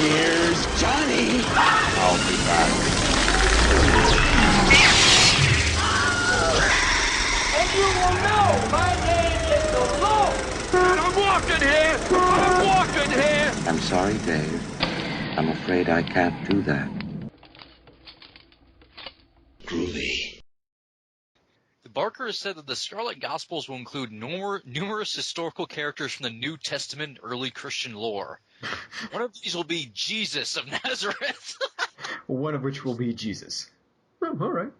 Here's Johnny. I'll be back. And you will know my name is the Lord. And I'm walking here. I'm walking here. I'm sorry, Dave. I'm afraid I can't do that. Groovy. Barker has said that the Scarlet Gospels will include numerous historical characters from the New Testament and early Christian lore. One of these will be Jesus of Nazareth. One of which will be Jesus. Oh, all right.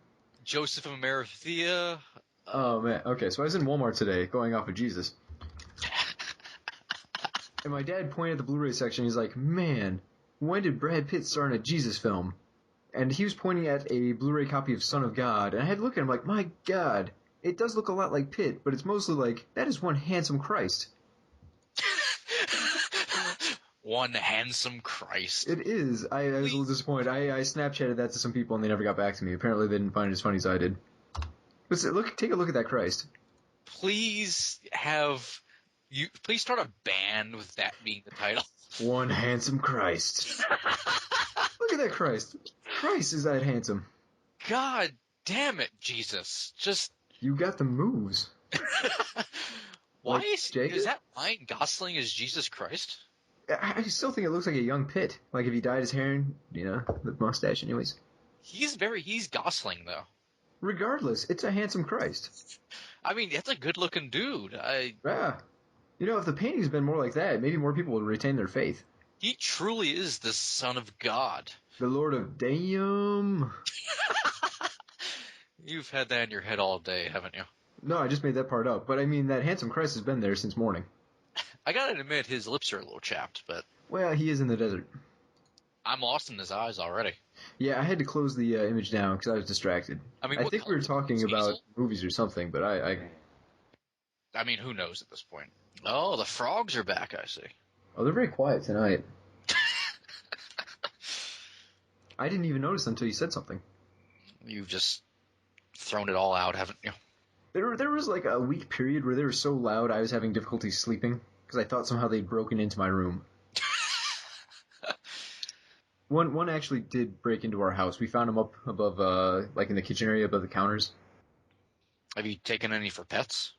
Joseph of Arimathea. Oh, man. Okay, so I was in Walmart today, going off of Jesus. And my dad pointed at the Blu-ray section. He's like, man, when did Brad Pitt star in a Jesus film? And he was pointing at a Blu-ray copy of Son of God. And I had to look at him like, my God, it does look a lot like Pitt, but it's mostly like, that is one handsome Christ. One handsome Christ. It is. I was a little disappointed. I Snapchatted that to some people and they never got back to me. Apparently they didn't find it as funny as I did. But take a look at that Christ. Please start a band with that being the title. One handsome Christ. Look at that Christ. Christ is that handsome. God damn it, Jesus. You got the moves. Why like is that Ryan Gosling as Jesus Christ? I still think it looks like a young Pitt. Like if he dyed his hair and, the mustache anyways. He's Gosling, though. Regardless, it's a handsome Christ. I mean, that's a good-looking dude. Yeah. If the painting's been more like that, maybe more people would retain their faith. He truly is the Son of God. The Lord of Damn. You've had that in your head all day, haven't you? No, I just made that part up. But I mean, that handsome Christ has been there since morning. I gotta admit, his lips are a little chapped, but... Well, he is in the desert. I'm lost in his eyes already. Yeah, I had to close the image down because I was distracted. I think we were talking about movies or something, but I mean, who knows at this point? Oh, the frogs are back, I see. Oh, they're very quiet tonight. I didn't even notice until you said something. You've just thrown it all out, haven't you? There was like a week period where they were so loud I was having difficulty sleeping because I thought somehow they'd broken into my room. One actually did break into our house. We found them up above, like in the kitchen area above the counters. Have you taken any for pets?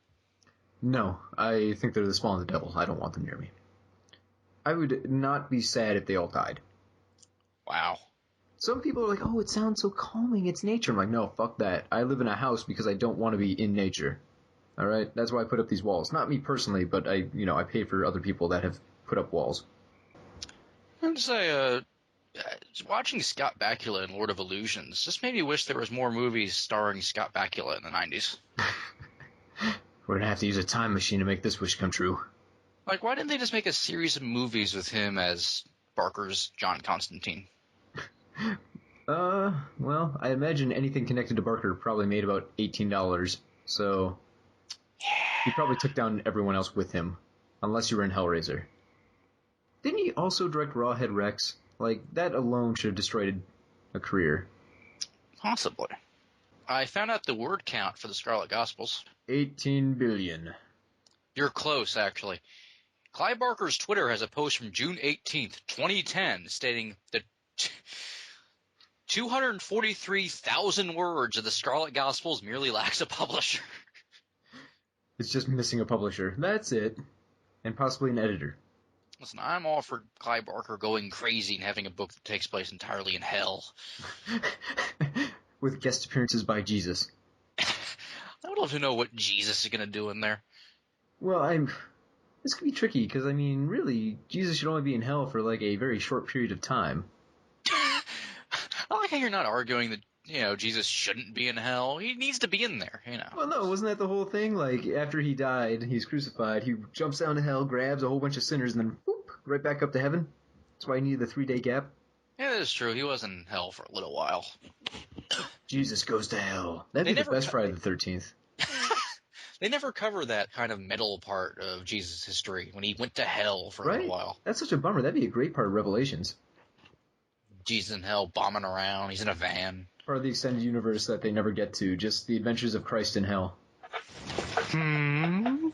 No, I think they're the spawn of the devil. I don't want them near me. I would not be sad if they all died. Wow. Some people are like, oh, it sounds so calming, it's nature. I'm like, no, fuck that. I live in a house because I don't want to be in nature. Alright? That's why I put up these walls. Not me personally, but I pay for other people that have put up walls. I'd say, watching Scott Bakula in Lord of Illusions just made me wish there was more movies starring Scott Bakula in the 90s. We're gonna have to use a time machine to make this wish come true. Like, why didn't they just make a series of movies with him as Barker's John Constantine? Well, I imagine anything connected to Barker probably made about $18, so he probably took down everyone else with him, unless you were in Hellraiser. Didn't he also direct Rawhead Rex? Like, that alone should have destroyed a career. Possibly. I found out the word count for the Scarlet Gospels. 18 billion. You're close, actually. Clive Barker's Twitter has a post from June 18th, 2010, stating that 243,000 words of the Scarlet Gospels merely lacks a publisher. It's just missing a publisher. That's it. And possibly an editor. Listen, I'm all for Clive Barker going crazy and having a book that takes place entirely in hell. With guest appearances by Jesus. I would love to know what Jesus is going to do in there. Well, this could be tricky, because, I mean, really, Jesus should only be in hell for, like, a very short period of time. I like how you're not arguing that, Jesus shouldn't be in hell. He needs to be in there, Well, no, wasn't that the whole thing? Like, after he died, he's crucified, he jumps down to hell, grabs a whole bunch of sinners, and then, whoop, right back up to heaven. That's why he needed the 3-day gap. Yeah, that's true. He was in hell for a little while. Jesus goes to hell. That'd be the best Friday the 13th. They never cover that kind of middle part of Jesus' history, when he went to hell for a little while. That's such a bummer. That'd be a great part of Revelations. Jesus in hell, bombing around, he's in a van. Part of the extended universe that they never get to, just the adventures of Christ in hell. Hmm?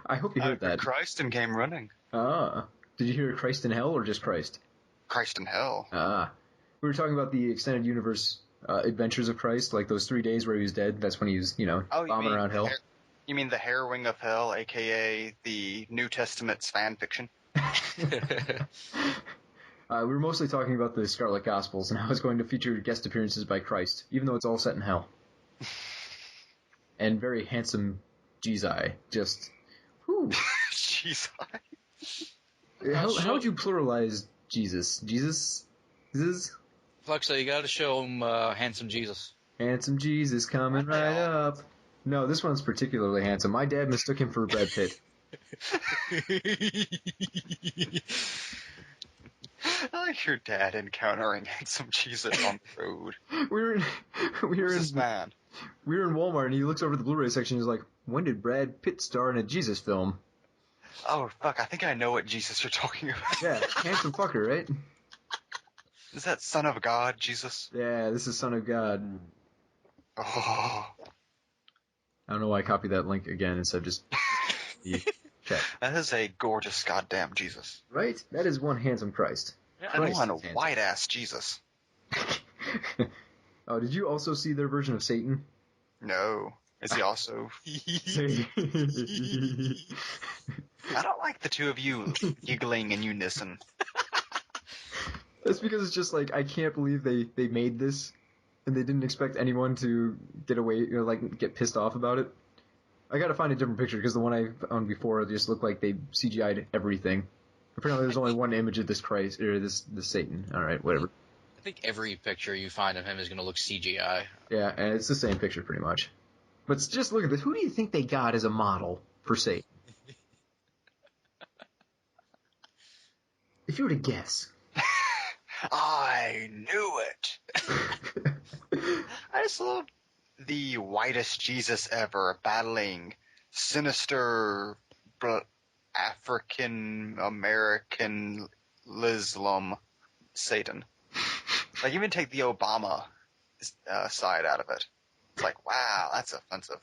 I hope you heard that. Christ and came running. Ah. Did you hear Christ in Hell or just Christ? Christ in Hell. We were talking about the extended universe adventures of Christ, like those 3 days where he was dead. That's when he was, bombing around hell. You mean the Harrowing of Hell, a.k.a. the New Testament's fan fiction? We were mostly talking about the Scarlet Gospels and how it's going to feature guest appearances by Christ, even though it's all set in hell. And very handsome Jesus. Just, whew. Jesus. How would you pluralize Jesus? Jesus? Fluxo, you gotta show him handsome Jesus. Handsome Jesus coming right up. No, this one's particularly handsome. My dad mistook him for Brad Pitt. I like your dad encountering handsome Jesus on the road. We were in Walmart and he looks over the Blu-ray section and he's like, when did Brad Pitt star in a Jesus film? Oh, fuck, I think I know what Jesus you're talking about. Yeah, handsome fucker, right? Is that Son of God, Jesus? Yeah, this is Son of God. Oh. I don't know why I copied that link again instead of just the chat. That is a gorgeous goddamn Jesus. Right? That is one handsome Christ. And one white-ass Jesus. Oh, did you also see their version of Satan? No. Is he also... I don't like the two of you giggling in unison. That's because it's just like, I can't believe they made this, and they didn't expect anyone to get away, get pissed off about it. I gotta find a different picture, because the one I found before just looked like they CGI'd everything. Apparently there's only one image of this Christ, or this Satan. Alright, whatever. I think every picture you find of him is gonna look CGI. Yeah, and it's the same picture pretty much. But just look at this. Who do you think they got as a model for Satan? If you were to guess. I knew it. I just love the whitest Jesus ever battling sinister African American Islam Satan. Like, even take the Obama side out of it. It's like, wow, that's offensive.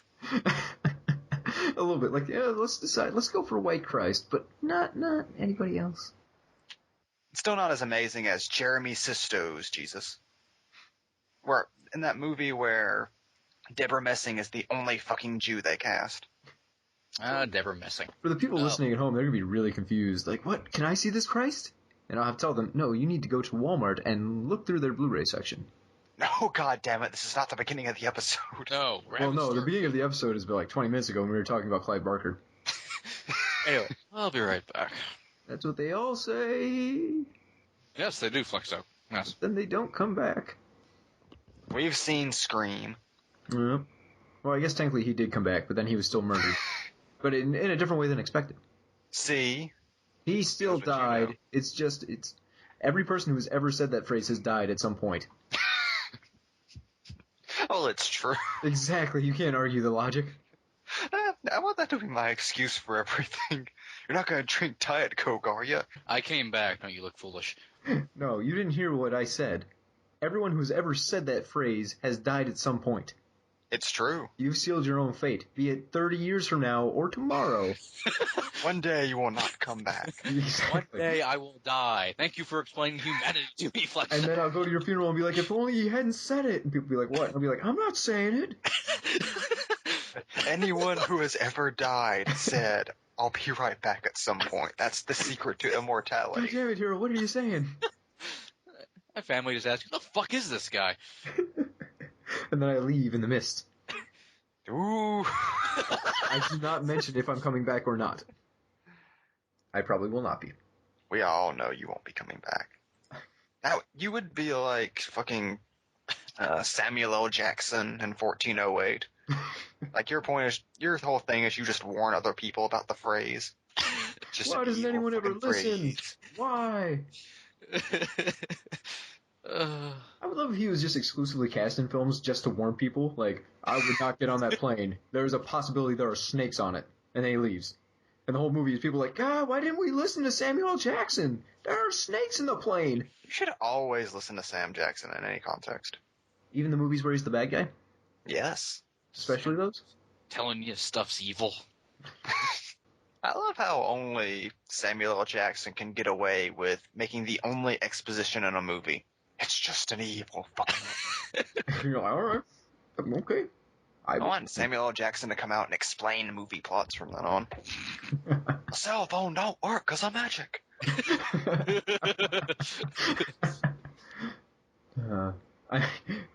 A little bit. Like, yeah, let's decide. Let's go for white Christ, but not anybody else. It's still not as amazing as Jeremy Sisto's Jesus. Where, in that movie where Deborah Messing is the only fucking Jew they cast. Deborah Messing. For the people listening at home, they're going to be really confused. Like, what? Can I see this Christ? And I'll have to tell them, no, you need to go to Walmart and look through their Blu-ray section. No, God damn it, this is not the beginning of the episode. No, well, no, the beginning of the episode is like 20 minutes ago when we were talking about Clive Barker. Anyway, I'll be right back. That's what they all say. Yes, they do, Fluxo. Yes. Then they don't come back. We've seen Scream. Well, I guess technically he did come back, but then he was still murdered. But in a different way than expected. See? He still died. You know. It's every person who's ever said that phrase has died at some point. Well, it's true. Exactly. You can't argue the logic. I want that to be my excuse for everything. You're not going to drink Diet Coke, are you? I came back. Don't you look foolish. No, you didn't hear what I said. Everyone who's ever said that phrase has died at some point. It's true. You've sealed your own fate, be it 30 years from now or tomorrow. One day you will not come back. Exactly. One day I will die. Thank you for explaining humanity to me, Fluxo. And then I'll go to your funeral and be like, if only you hadn't said it. And people be like, what? I'll be like, I'm not saying it. Anyone who has ever died said, I'll be right back at some point. That's the secret to immortality. God damn it, Hero, what are you saying? My family just asked, who the fuck is this guy? And then I leave in the mist. Ooh. I do not mention if I'm coming back or not. I probably will not be. We all know you won't be coming back. Now, you would be like fucking Samuel L. Jackson in 1408. Like, your whole thing is you just warn other people about the phrase. Just why doesn't anyone ever listen? Why? I would love if he was just exclusively cast in films just to warn people. Like, I would not get on that plane. There's a possibility there are snakes on it. And then he leaves. And the whole movie is people like, God, why didn't we listen to Samuel L. Jackson? There are snakes in the plane. You should always listen to Sam Jackson in any context. Even the movies where he's the bad guy? Yes. Especially those? Telling you stuff's evil. I love how only Samuel L. Jackson can get away with making the only exposition in a movie. It's just an evil fucking... You're like, all right, okay. I want Samuel L. Jackson to come out and explain movie plots from then on. The cell phone don't work because of magic.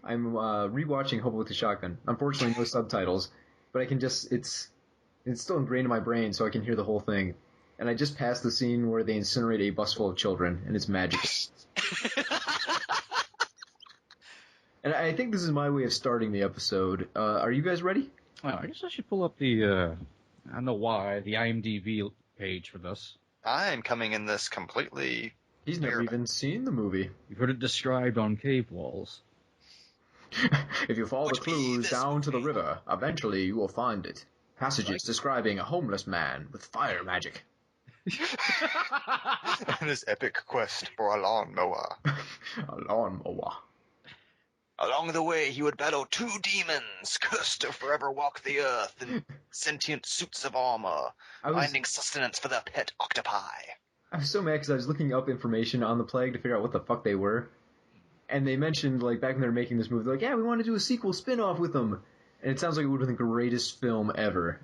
I'm rewatching Hobo with a Shotgun. Unfortunately, no subtitles, but I can just it's still ingrained in my brain, so I can hear the whole thing. And I just passed the scene where they incinerate a bus full of children, and it's magic. And I think this is my way of starting the episode. Are you guys ready? Well, I guess I should pull up the, I don't know why, the IMDb page for this. I'm coming in this completely... He's never even seen the movie. You've heard it described on cave walls. If you follow the clues down to the river, eventually you will find it. Passages describing a homeless man with fire magic. And his epic quest for a lawnmower. A lawnmower. Along the way, he would battle 2 demons, cursed to forever walk the earth in sentient suits of armor, finding sustenance for the pet octopi. I was so mad because I was looking up information on the plague to figure out what the fuck they were. And they mentioned, like, back when they were making this movie, they're like, yeah, we want to do a sequel spin-off with them. And it sounds like it would have been the greatest film ever.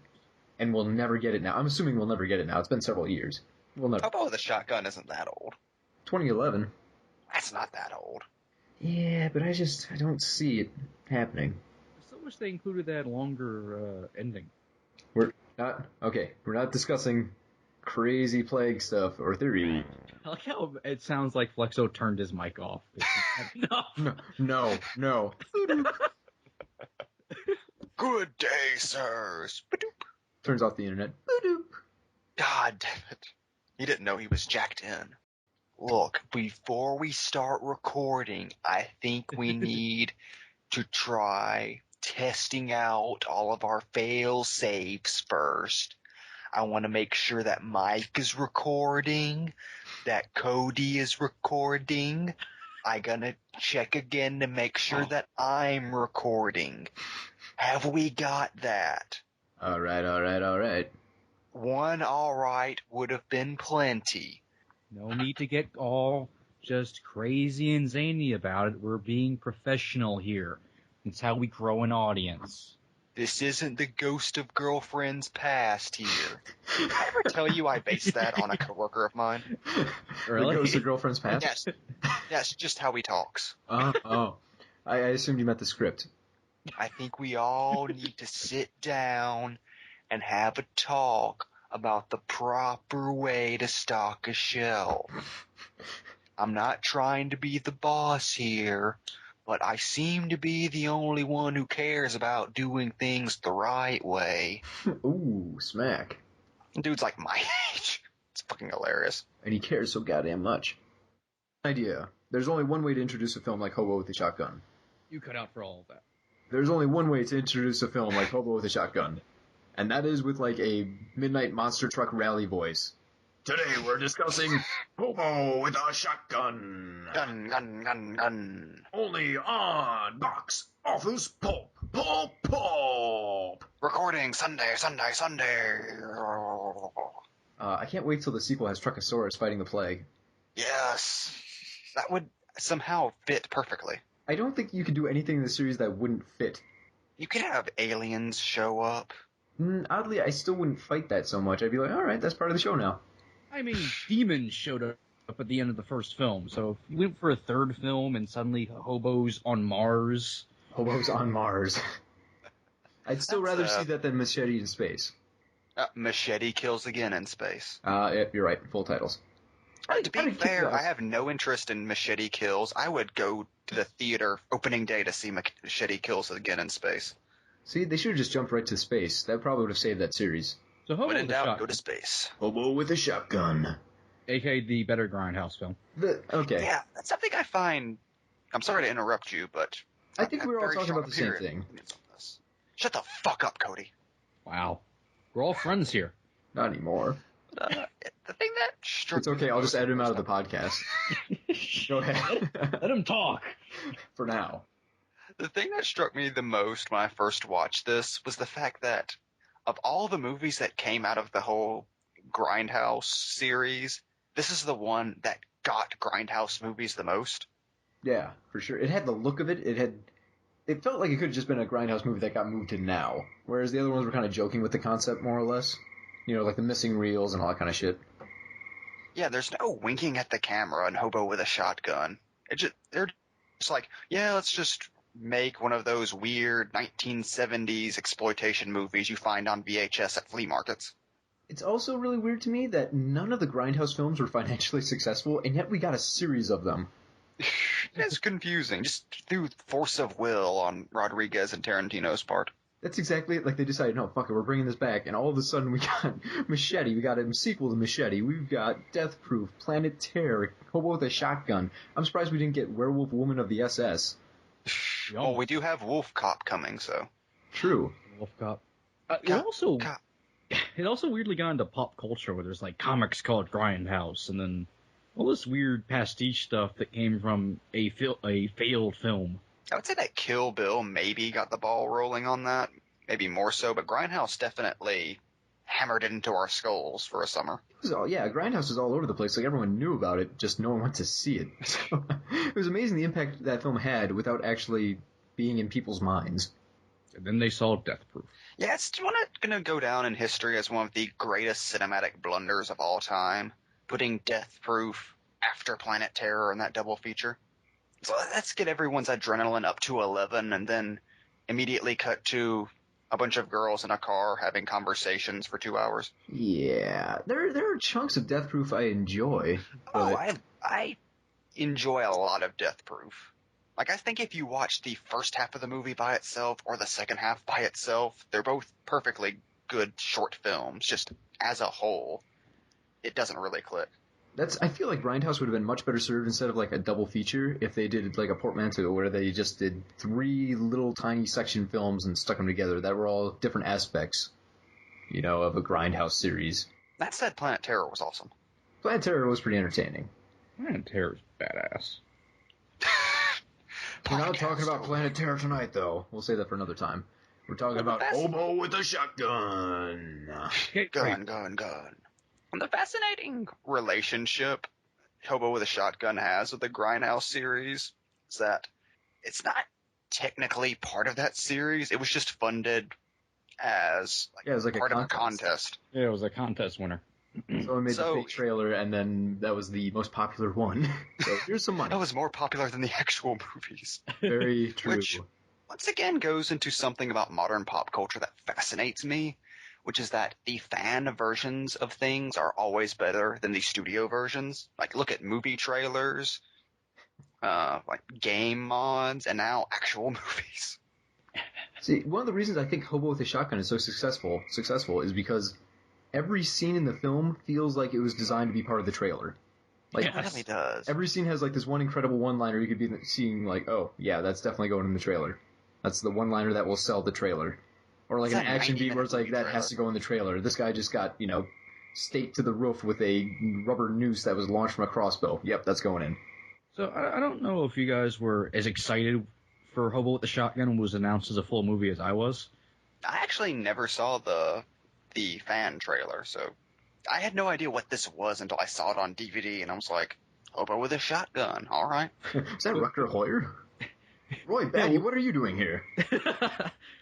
And we'll never get it now. I'm assuming we'll never get it now. It's been several years. We'll never. Hobo with a Shotgun isn't that old. 2011. That's not that old. Yeah, but I don't see it happening. I still wish they included that longer ending. We're not discussing crazy plague stuff or theory. I like how it sounds like Flexo turned his mic off. No. Good day, sirs. Ba-doop. Turns off the internet. Ba-doop. God damn it. He didn't know he was jacked in. Look, before we start recording, I think we need to try testing out all of our fail safes first. I want to make sure that Mike is recording, that Cody is recording. I gonna check again to make sure that I'm recording. Have we got that? All right. One all right would have been plenty. No need to get all just crazy and zany about it. We're being professional here. It's how we grow an audience. This isn't the Ghost of Girlfriends Past here. Did I ever tell you I based that on a coworker of mine? Really? The Ghost of Girlfriend's Past? Yes. Yes, just how he talks. Oh. I assumed you meant the script. I think we all need to sit down and have a talk about the proper way to stock a shelf. I'm not trying to be the boss here, but I seem to be the only one who cares about doing things the right way. Ooh, smack. Dude's like my age. It's fucking hilarious. And he cares so goddamn much. Idea. There's only one way to introduce a film like Hobo with a Shotgun. You cut out for all of that. There's only one way to introduce a film like Hobo with a Shotgun. And that is with, like, a midnight monster truck rally voice. Today we're discussing Hobo with a Shotgun. Gun. Only on Box Office Pulp. Recording Sunday. I can't wait till the sequel has Truckosaurus fighting the plague. Yes. That would somehow fit perfectly. I don't think you could do anything in the series that wouldn't fit. You could have aliens show up. Oddly, I still wouldn't fight that so much. I'd be like, alright, that's part of the show now. I mean, demons showed up at the end of the first film, so if you went for a third film and suddenly hobos on Mars... Hobos on Mars. I'd still rather see that than Machete in space. Machete Kills Again in Space. Yep, you're right. Full titles. To be fair, I have no interest in Machete Kills. I would go to the theater opening day to see Machete Kills Again in Space. See, they should have just jumped right to space. That probably would have saved that series. So Hobo When in with a doubt, Shotgun, go to space. Hobo with a Shotgun. a.k.a. the better Grindhouse film. Okay. Yeah, that's something I find... I'm sorry to interrupt you, but... I think we're all very talking strong about the same opinion thing. on this. Shut the fuck up, Cody. Wow. We're all friends here. Not anymore. The thing that struck It's okay, I'll just me edit him out of the most- podcast. Go ahead. Let him talk. For now. The thing that struck me the most when I first watched this was the fact that of all the movies that came out of the whole Grindhouse series, this is the one that got Grindhouse movies the most. Yeah, for sure. It had the look of it. It felt like it could have just been a Grindhouse movie that got moved to now, whereas the other ones were kind of joking with the concept more or less. You know, like the missing reels and all that kind of shit. Yeah, there's no winking at the camera in Hobo with a Shotgun. They're just like, yeah, let's just make one of those weird 1970s exploitation movies you find on VHS at flea markets. It's also really weird to me that none of the Grindhouse films were financially successful, and yet we got a series of them. It's confusing, just through force of will on Rodriguez and Tarantino's part. That's exactly it. Like, they decided, no, fuck it, we're bringing this back, and all of a sudden we got Machete, we got a sequel to Machete, we've got Death Proof, Planet Terror, Hobo with a Shotgun. I'm surprised we didn't get Werewolf Woman of the SS. Well, we do have Wolf Cop coming, so. True. Wolf Cop. It also weirdly got into pop culture where there's like comics called Grindhouse, and then all this weird pastiche stuff that came from a failed film. I would say that Kill Bill maybe got the ball rolling on that, maybe more so, but Grindhouse definitely hammered it into our skulls for a summer. Grindhouse is all over the place. Like, everyone knew about it, just no one went to see it. So, it was amazing the impact that film had without actually being in people's minds. And then they saw Death Proof. Yeah, it's going to go down in history as one of the greatest cinematic blunders of all time, putting Death Proof after Planet Terror in that double feature. So let's get everyone's adrenaline up to 11 and then immediately cut to a bunch of girls in a car having conversations for 2 hours. Yeah, there are chunks of Death Proof I enjoy. But... Oh, I enjoy a lot of Death Proof. Like, I think if you watch the first half of the movie by itself or the second half by itself, they're both perfectly good short films. Just as a whole, it doesn't really click. I feel like Grindhouse would have been much better served instead of like a double feature if they did like a portmanteau where they just did 3 little tiny section films and stuck them together that were all different aspects, you know, of a Grindhouse series. That said, Planet Terror was awesome. Planet Terror was pretty entertaining. Planet Terror's badass. We're not talking about Planet Terror tonight, though. We'll save that for another time. We're talking about Hobo with a Shotgun. Gun. And the fascinating relationship Hobo with a Shotgun has with the Grindhouse series is that it's not technically part of that series. It was just funded as it was like part of a contest. Yeah, it was a contest winner. So I made the fake trailer, and then that was the most popular one. So here's some money. That was more popular than the actual movies. Very true. Which, once again, goes into something about modern pop culture that fascinates me, which is that the fan versions of things are always better than the studio versions. Like, look at movie trailers, like game mods, and now actual movies. See, one of the reasons I think Hobo with a Shotgun is so successful is because every scene in the film feels like it was designed to be part of the trailer. Like, it really does. Every scene has like this one incredible one-liner you could be seeing like, oh, yeah, that's definitely going in the trailer. That's the one-liner that will sell the trailer. Or like an action beat where it's like, that has to go in the trailer. This guy just got, staked to the roof with a rubber noose that was launched from a crossbow. Yep, that's going in. So I don't know if you guys were as excited for Hobo with the Shotgun when it was announced as a full movie as I was. I actually never saw the fan trailer, so I had no idea what this was until I saw it on DVD, and I was like, Hobo with a Shotgun, all right. Is that Rutger Hauer? Roy Batty, what are you doing here?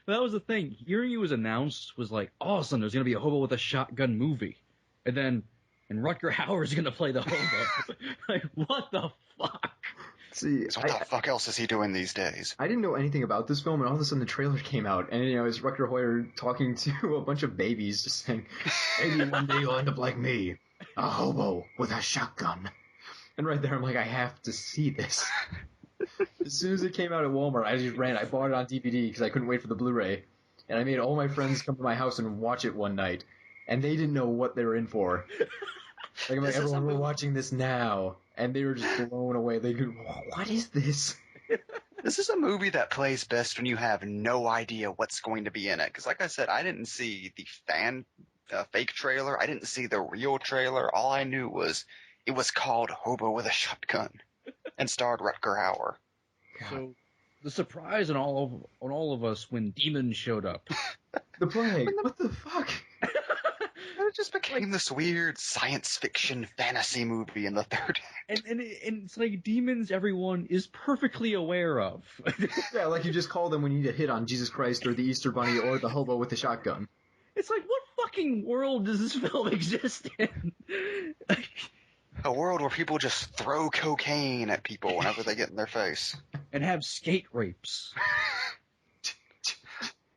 That was the thing. Hearing it was announced was like, awesome, there's going to be a Hobo with a Shotgun movie. And Rutger Hauer's going to play the hobo. Like, what the fuck? See, so what the fuck else is he doing these days? I didn't know anything about this film, and all of a sudden the trailer came out, and it's Rutger Hauer talking to a bunch of babies, just saying, maybe one day you'll end up like me, a hobo with a shotgun. And right there, I'm like, I have to see this. As soon as it came out at Walmart, I just ran. I bought it on DVD because I couldn't wait for the Blu-ray, and I made all my friends come to my house and watch it one night, and they didn't know what they were in for. Like, I'm like, everyone, we're watching this now. And they were just blown away. They go, what is this? This is a movie that plays best when you have no idea what's going to be in it. Because like I said, I didn't see the fake trailer. I didn't see the real trailer. All I knew was it was called Hobo with a Shotgun and starred Rutger Hauer. So the surprise on all of us when demons showed up. The plague. What the fuck? just became this weird science fiction fantasy movie in the third act. And it's like demons everyone is perfectly aware of. Yeah, like you just call them when you need a hit on Jesus Christ or the Easter Bunny or the hobo with the shotgun. It's like, what fucking world does this film exist in? A world where people just throw cocaine at people whenever they get in their face. And have skate rapes.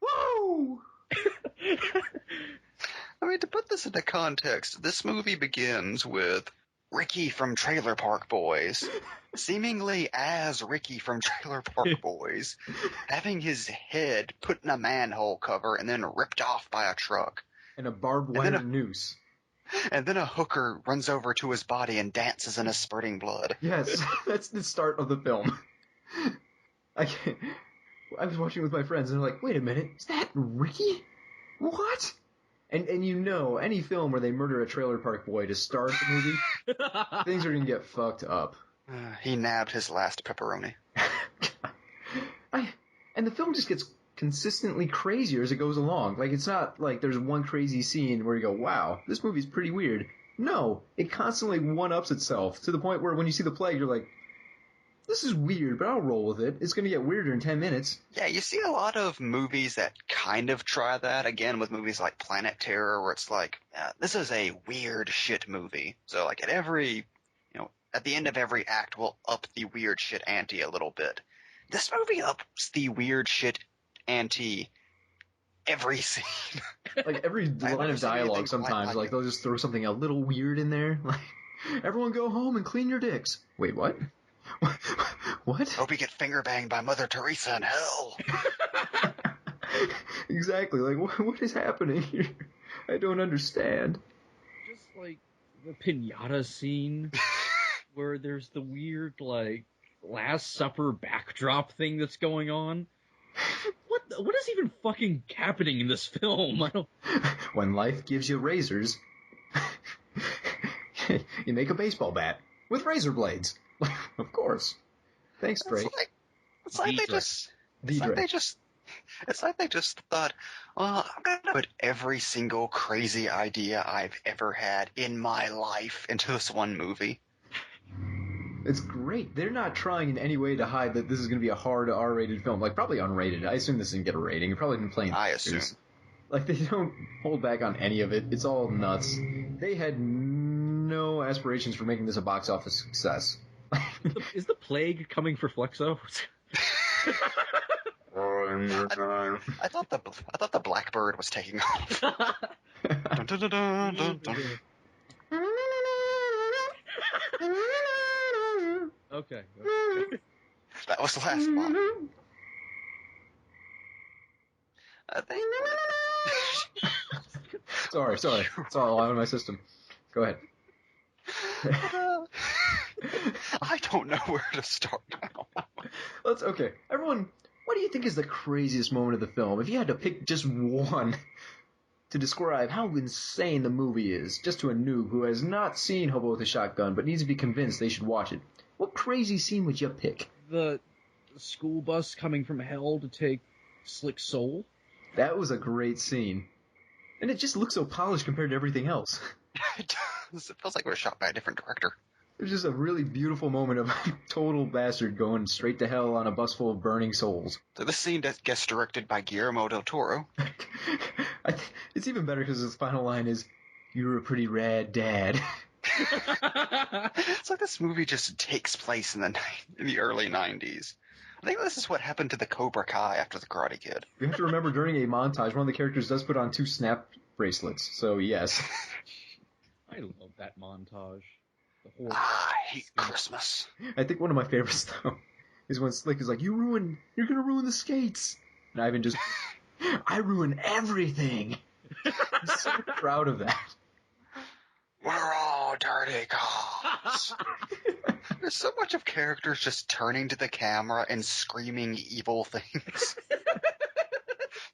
Woo! I mean, to put this into context, this movie begins with Ricky from Trailer Park Boys, seemingly as Ricky from Trailer Park Boys, having his head put in a manhole cover and then ripped off by a truck. And a barbed wire noose. And then a hooker runs over to his body and dances in his spurting blood. Yes, that's the start of the film. I was watching with my friends and they're like, wait a minute, is that Ricky? What? And you know, any film where they murder a trailer park boy to start the movie, things are going to get fucked up. He nabbed his last pepperoni. And the film just gets consistently crazier as it goes along. Like, it's not like there's one crazy scene where you go, wow, this movie's pretty weird. No, it constantly one-ups itself to the point where when you see the plague, you're like, this is weird, but I'll roll with it. It's going to get weirder in 10 minutes. Yeah, you see a lot of movies that kind of try that, again, with movies like Planet Terror, where it's like, this is a weird shit movie. So, like, at the end of every act, we'll up the weird shit ante a little bit. This movie ups the weird shit ante every scene. Like, every line of dialogue sometimes, like, they'll just throw something a little weird in there. Like, everyone go home and clean your dicks. Wait, what? What? Hope you get finger banged by Mother Teresa in hell. Exactly. Like, what is happening here? I don't understand. Just like the pinata scene where there's the weird, like, Last Supper backdrop thing that's going on. What is even fucking happening in this film? I don't... When life gives you razors, you make a baseball bat with razor blades. Of course. Thanks, Drake. It's like they just thought, well, I'm going to put every single crazy idea I've ever had in my life into this one movie. It's great. They're not trying in any way to hide that this is going to be a hard R-rated film. Like, probably unrated. I assume this didn't get a rating. It probably didn't play in theaters. Like, they don't hold back on any of it. It's all nuts. They had no aspirations for making this a box office success. Is the plague coming for Flexo? I thought the Blackbird was taking off. Dun, dun, dun, dun, dun, dun. Okay. That was the last one. Sorry. It's all out of my system. Go ahead. I don't know where to start now. Okay. Everyone, what do you think is the craziest moment of the film? If you had to pick just one to describe how insane the movie is, just to a noob who has not seen Hobo with a Shotgun but needs to be convinced they should watch it, what crazy scene would you pick? The school bus coming from hell to take Slick Soul? That was a great scene. And it just looks so polished compared to everything else. It does. It feels like it was shot by a different director. It was just a really beautiful moment of a total bastard going straight to hell on a bus full of burning souls. So this scene gets directed by Guillermo del Toro. It's even better because his final line is, "You're a pretty rad dad." It's like this movie just takes place in the early 90s. I think this is what happened to the Cobra Kai after the Karate Kid. You have to remember during a montage, one of the characters does put on 2 snap bracelets, so yes. I love that montage. I hate Christmas. I think one of my favorites, though, is when Slick is like, you're gonna ruin the skates. And Ivan just, I ruin everything. I'm so proud of that. We're all dirty cops. There's so much of characters just turning to the camera and screaming evil things.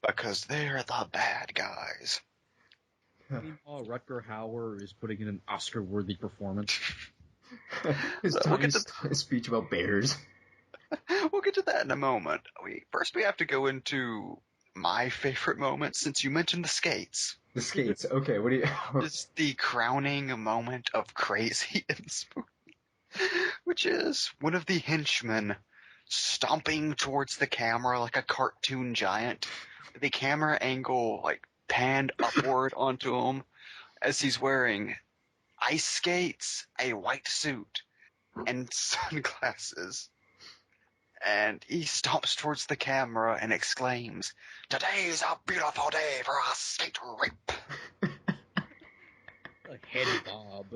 Because they're the bad guys. Meanwhile, Rutger Hauer is putting in an Oscar-worthy performance. His tiny speech about bears. We'll get to that in a moment. First we have to go into my favorite moment, since you mentioned the skates. The skates. Okay, what do you... It's the crowning moment of crazy in this movie, which is one of the henchmen stomping towards the camera like a cartoon giant. The camera angle panned upward onto him as he's wearing ice skates, a white suit, and sunglasses. And he stomps towards the camera and exclaims, "Today's a beautiful day for a skate rape." A head bob.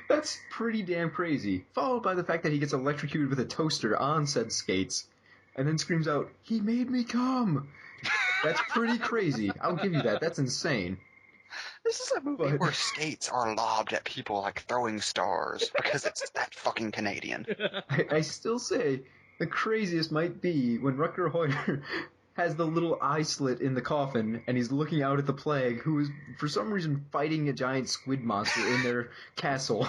That's pretty damn crazy. Followed by the fact that he gets electrocuted with a toaster on said skates, and then screams out, "He made me come!" That's pretty crazy. I'll give you that. That's insane. This is a movie where skates are lobbed at people like throwing stars because it's that fucking Canadian. I still say the craziest might be when Rutger Hauer has the little eye slit in the coffin and he's looking out at the plague, who is for some reason fighting a giant squid monster in their castle.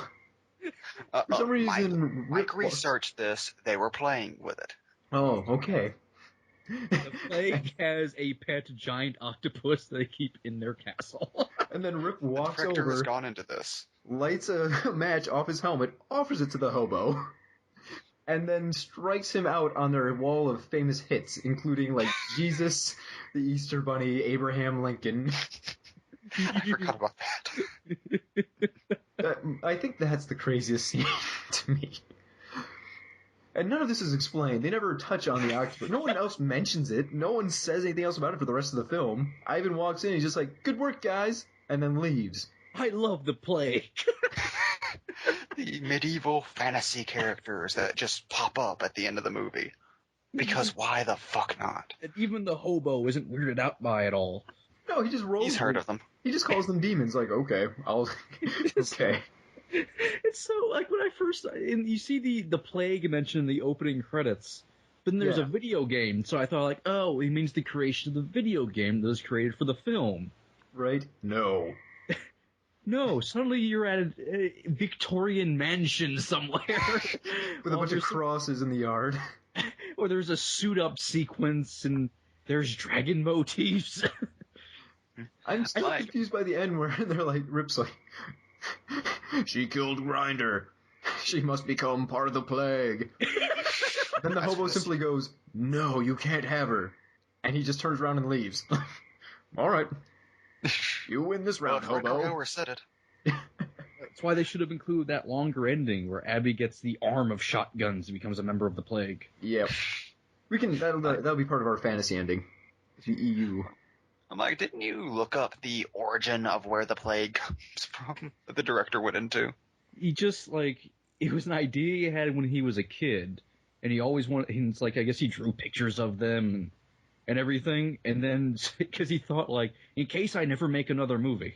For some reason, Mike researched this. They were playing with it. Oh, okay. The plague has a pet giant octopus they keep in their castle. And then Rip The walks director has over, gone into this. lights a match off his helmet, offers it to the hobo, and then strikes him out on their wall of famous hits, including Jesus, the Easter Bunny, Abraham Lincoln. I forgot about that. I think that's the craziest scene to me. And none of this is explained. They never touch on the octopus. No one else mentions it. No one says anything else about it for the rest of the film. Ivan walks in, he's just like, "Good work, guys," and then leaves. I love the plague. The medieval fantasy characters that just pop up at the end of the movie. Because why the fuck not? And even the hobo isn't weirded out by it all. No, he just rolls. He's heard of them. He just calls them demons. Like, okay, I'll... okay. It's so, when I first, and you see the plague mentioned in the opening credits, but then there's a video game, so I thought, oh, he means the creation of the video game that was created for the film. Right? No. No, suddenly you're at a Victorian mansion somewhere. With a bunch of crosses in the yard. Or there's a suit-up sequence, and there's dragon motifs. I'm still confused by the end where they're like, Rip's like, "She killed Grinder. She must become part of the plague." Then the hobo simply goes, "No, you can't have her." And he just turns around and leaves. All right. You win this round, hobo. Hauer said it. That's why they should have included that longer ending where Abby gets the arm of shotguns and becomes a member of the plague. Yep. We can. That'll be part of our fantasy ending. The EU. I'm like, didn't you look up the origin of where the plague comes from that the director went into? He just, it was an idea he had when he was a kid, and he always wanted, it's I guess he drew pictures of them and everything, and then, because he thought, in case I never make another movie.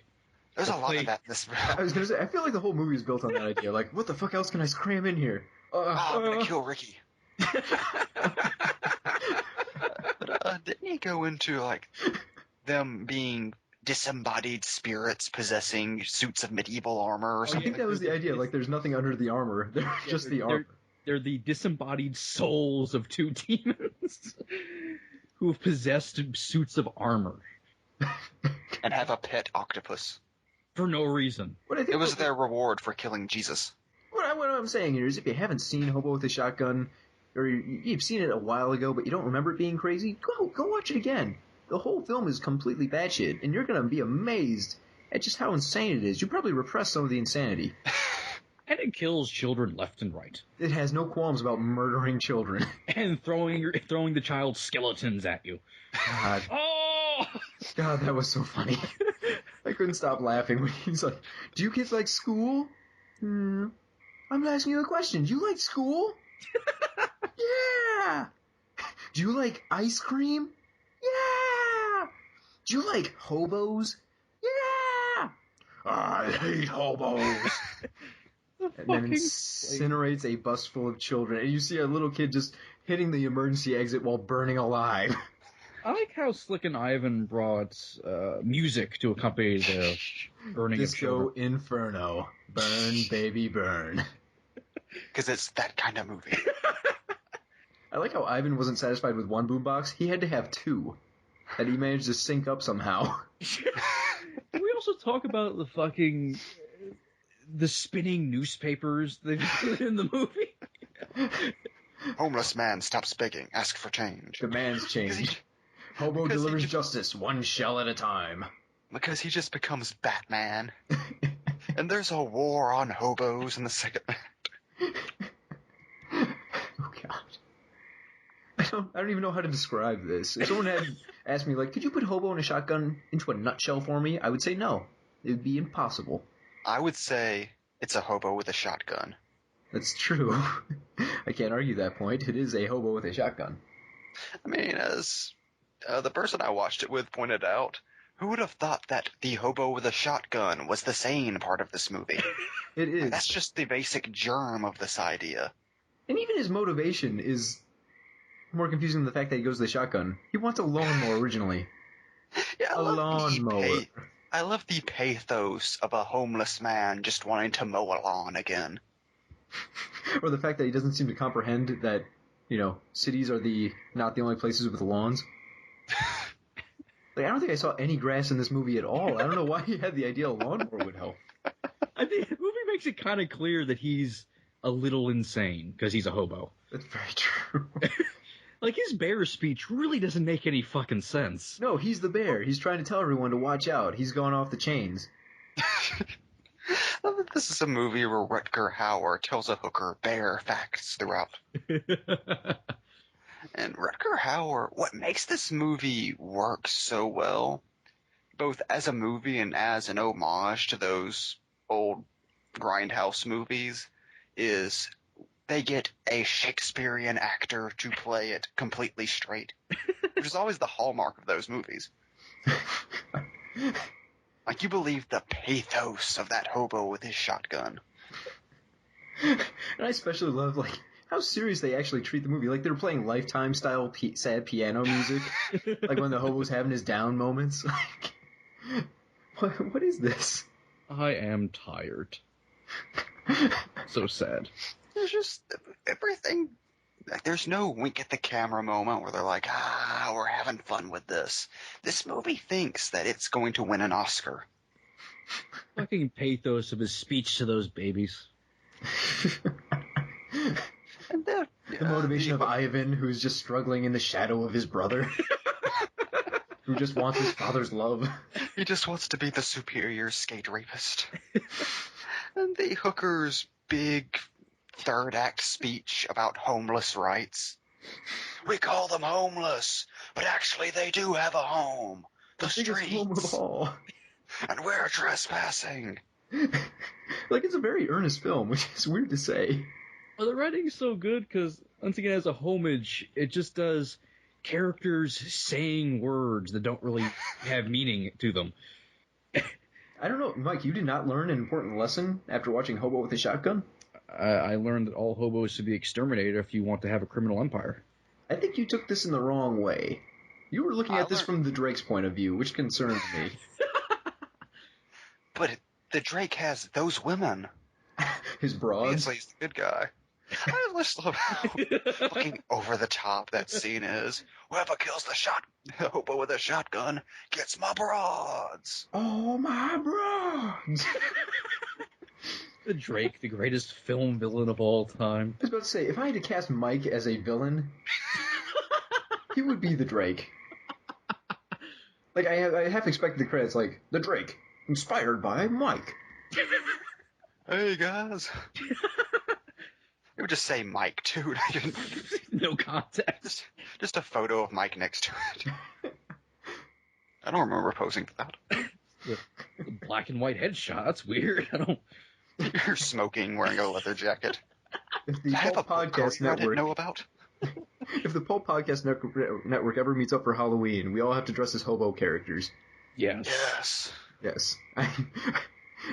There's a lot of that in this I was gonna say, I feel like the whole movie is built on that idea. What the fuck else can I cram in here? I'm gonna kill Ricky. But didn't he go into, them being disembodied spirits possessing suits of medieval armor or something? I think that was the idea. There's nothing under the armor. They're just the armor. They're the disembodied souls of two demons who have possessed suits of armor. And have a pet octopus. For no reason. It was their reward for killing Jesus. What I'm saying here is if you haven't seen Hobo with a Shotgun, or you've seen it a while ago but you don't remember it being crazy, go watch it again. The whole film is completely batshit, and you're going to be amazed at just how insane it is. You probably repress some of the insanity. And it kills children left and right. It has no qualms about murdering children. And throwing the child's skeletons at you. God. Oh! God, that was so funny. I couldn't stop laughing when he's like, "Do you kids like school?" I'm asking you a question. Do you like school? Yeah! Do you like ice cream? Yeah! Do you like hobos? Yeah! I hate hobos! And then incinerates a bus full of children. And you see a little kid just hitting the emergency exit while burning alive. I like how Slick and Ivan brought music to accompany the burning of children. Disco Inferno. Burn, baby, burn. Because it's that kind of movie. I like how Ivan wasn't satisfied with one boombox. He had to have two. That he managed to sync up somehow. We also talk about the spinning newspapers they've put in the movie? Homeless man stops begging, ask for change. Demands change. Hobo because he delivers just- justice, one shell at a time. Because he just becomes Batman. And there's a war on hobos in the second act. Oh god. I don't even know how to describe this. If someone had asked me, like, could you put Hobo and a Shotgun into a nutshell for me? I would say no. It would be impossible. I would say it's a hobo with a shotgun. That's true. I can't argue that point. It is a hobo with a shotgun. I mean, as the person I watched it with pointed out, who would have thought that the hobo with a shotgun was the sane part of this movie? It is. That's just the basic germ of this idea. And even his motivation is more confusing than the fact that he goes to the shotgun. He wants a lawnmower originally. Yeah, A lawnmower. I love the pathos of a homeless man just wanting to mow a lawn again. Or the fact that he doesn't seem to comprehend that, cities are not the only places with lawns. Like, I don't think I saw any grass in this movie at all. I don't know why he had the idea a lawnmower would help. I think the movie makes it kind of clear that he's a little insane because he's a hobo. That's very true. Like, his bear speech really doesn't make any fucking sense. No, he's the bear. He's trying to tell everyone to watch out. He's going off the chains. I love that this is a movie where Rutger Hauer tells a hooker bear facts throughout. And Rutger Hauer, what makes this movie work so well, both as a movie and as an homage to those old grindhouse movies, is they get a Shakespearean actor to play it completely straight, which is always the hallmark of those movies. Like, you believe the pathos of that hobo with his shotgun. And I especially love, how serious they actually treat the movie. Like, they're playing Lifetime-style sad piano music. Like, when the hobo's having his down moments. What is this? I am tired. So sad. There's just everything. Like, there's no wink at the camera moment where they're like, we're having fun with this. This movie thinks that it's going to win an Oscar. Fucking pathos of his speech to those babies. And The motivation of Ivan, who's just struggling in the shadow of his brother. Who just wants his father's love. He just wants to be the superior skate rapist. And the hooker's big third act speech about homeless rights. We call them homeless, but actually they do have a home. The biggest home of streets. all. And we're trespassing. Like, it's a very earnest film, which is weird to say. Well, the writing's so good because, once again, as a homage, it just does characters saying words that don't really have meaning to them. I don't know, Mike, you did not learn an important lesson after watching Hobo with a Shotgun? I learned that all hobos should be exterminated if you want to have a criminal empire. I think you took this in the wrong way. You were looking at this from the Drake's point of view, which concerns me. But the Drake has those women. His broads? Obviously, he's the good guy. I just love how fucking over the top that scene is. Whoever kills the hobo with a shotgun gets my broads. Oh, my broads! The Drake, the greatest film villain of all time. I was about to say, if I had to cast Mike as a villain, he would be the Drake. Like, I half expected the credits, like, the Drake, inspired by Mike. Hey, guys. It would just say Mike, too. No context. Just a photo of Mike next to it. I don't remember posing for that. The black and white headshot. That's weird. I don't. You're smoking, wearing a leather jacket. If the I have a Pulp book Podcast I didn't Network, know about. if the Pulp Podcast Network ever meets up for Halloween, we all have to dress as hobo characters. Yes. Yes. Yes.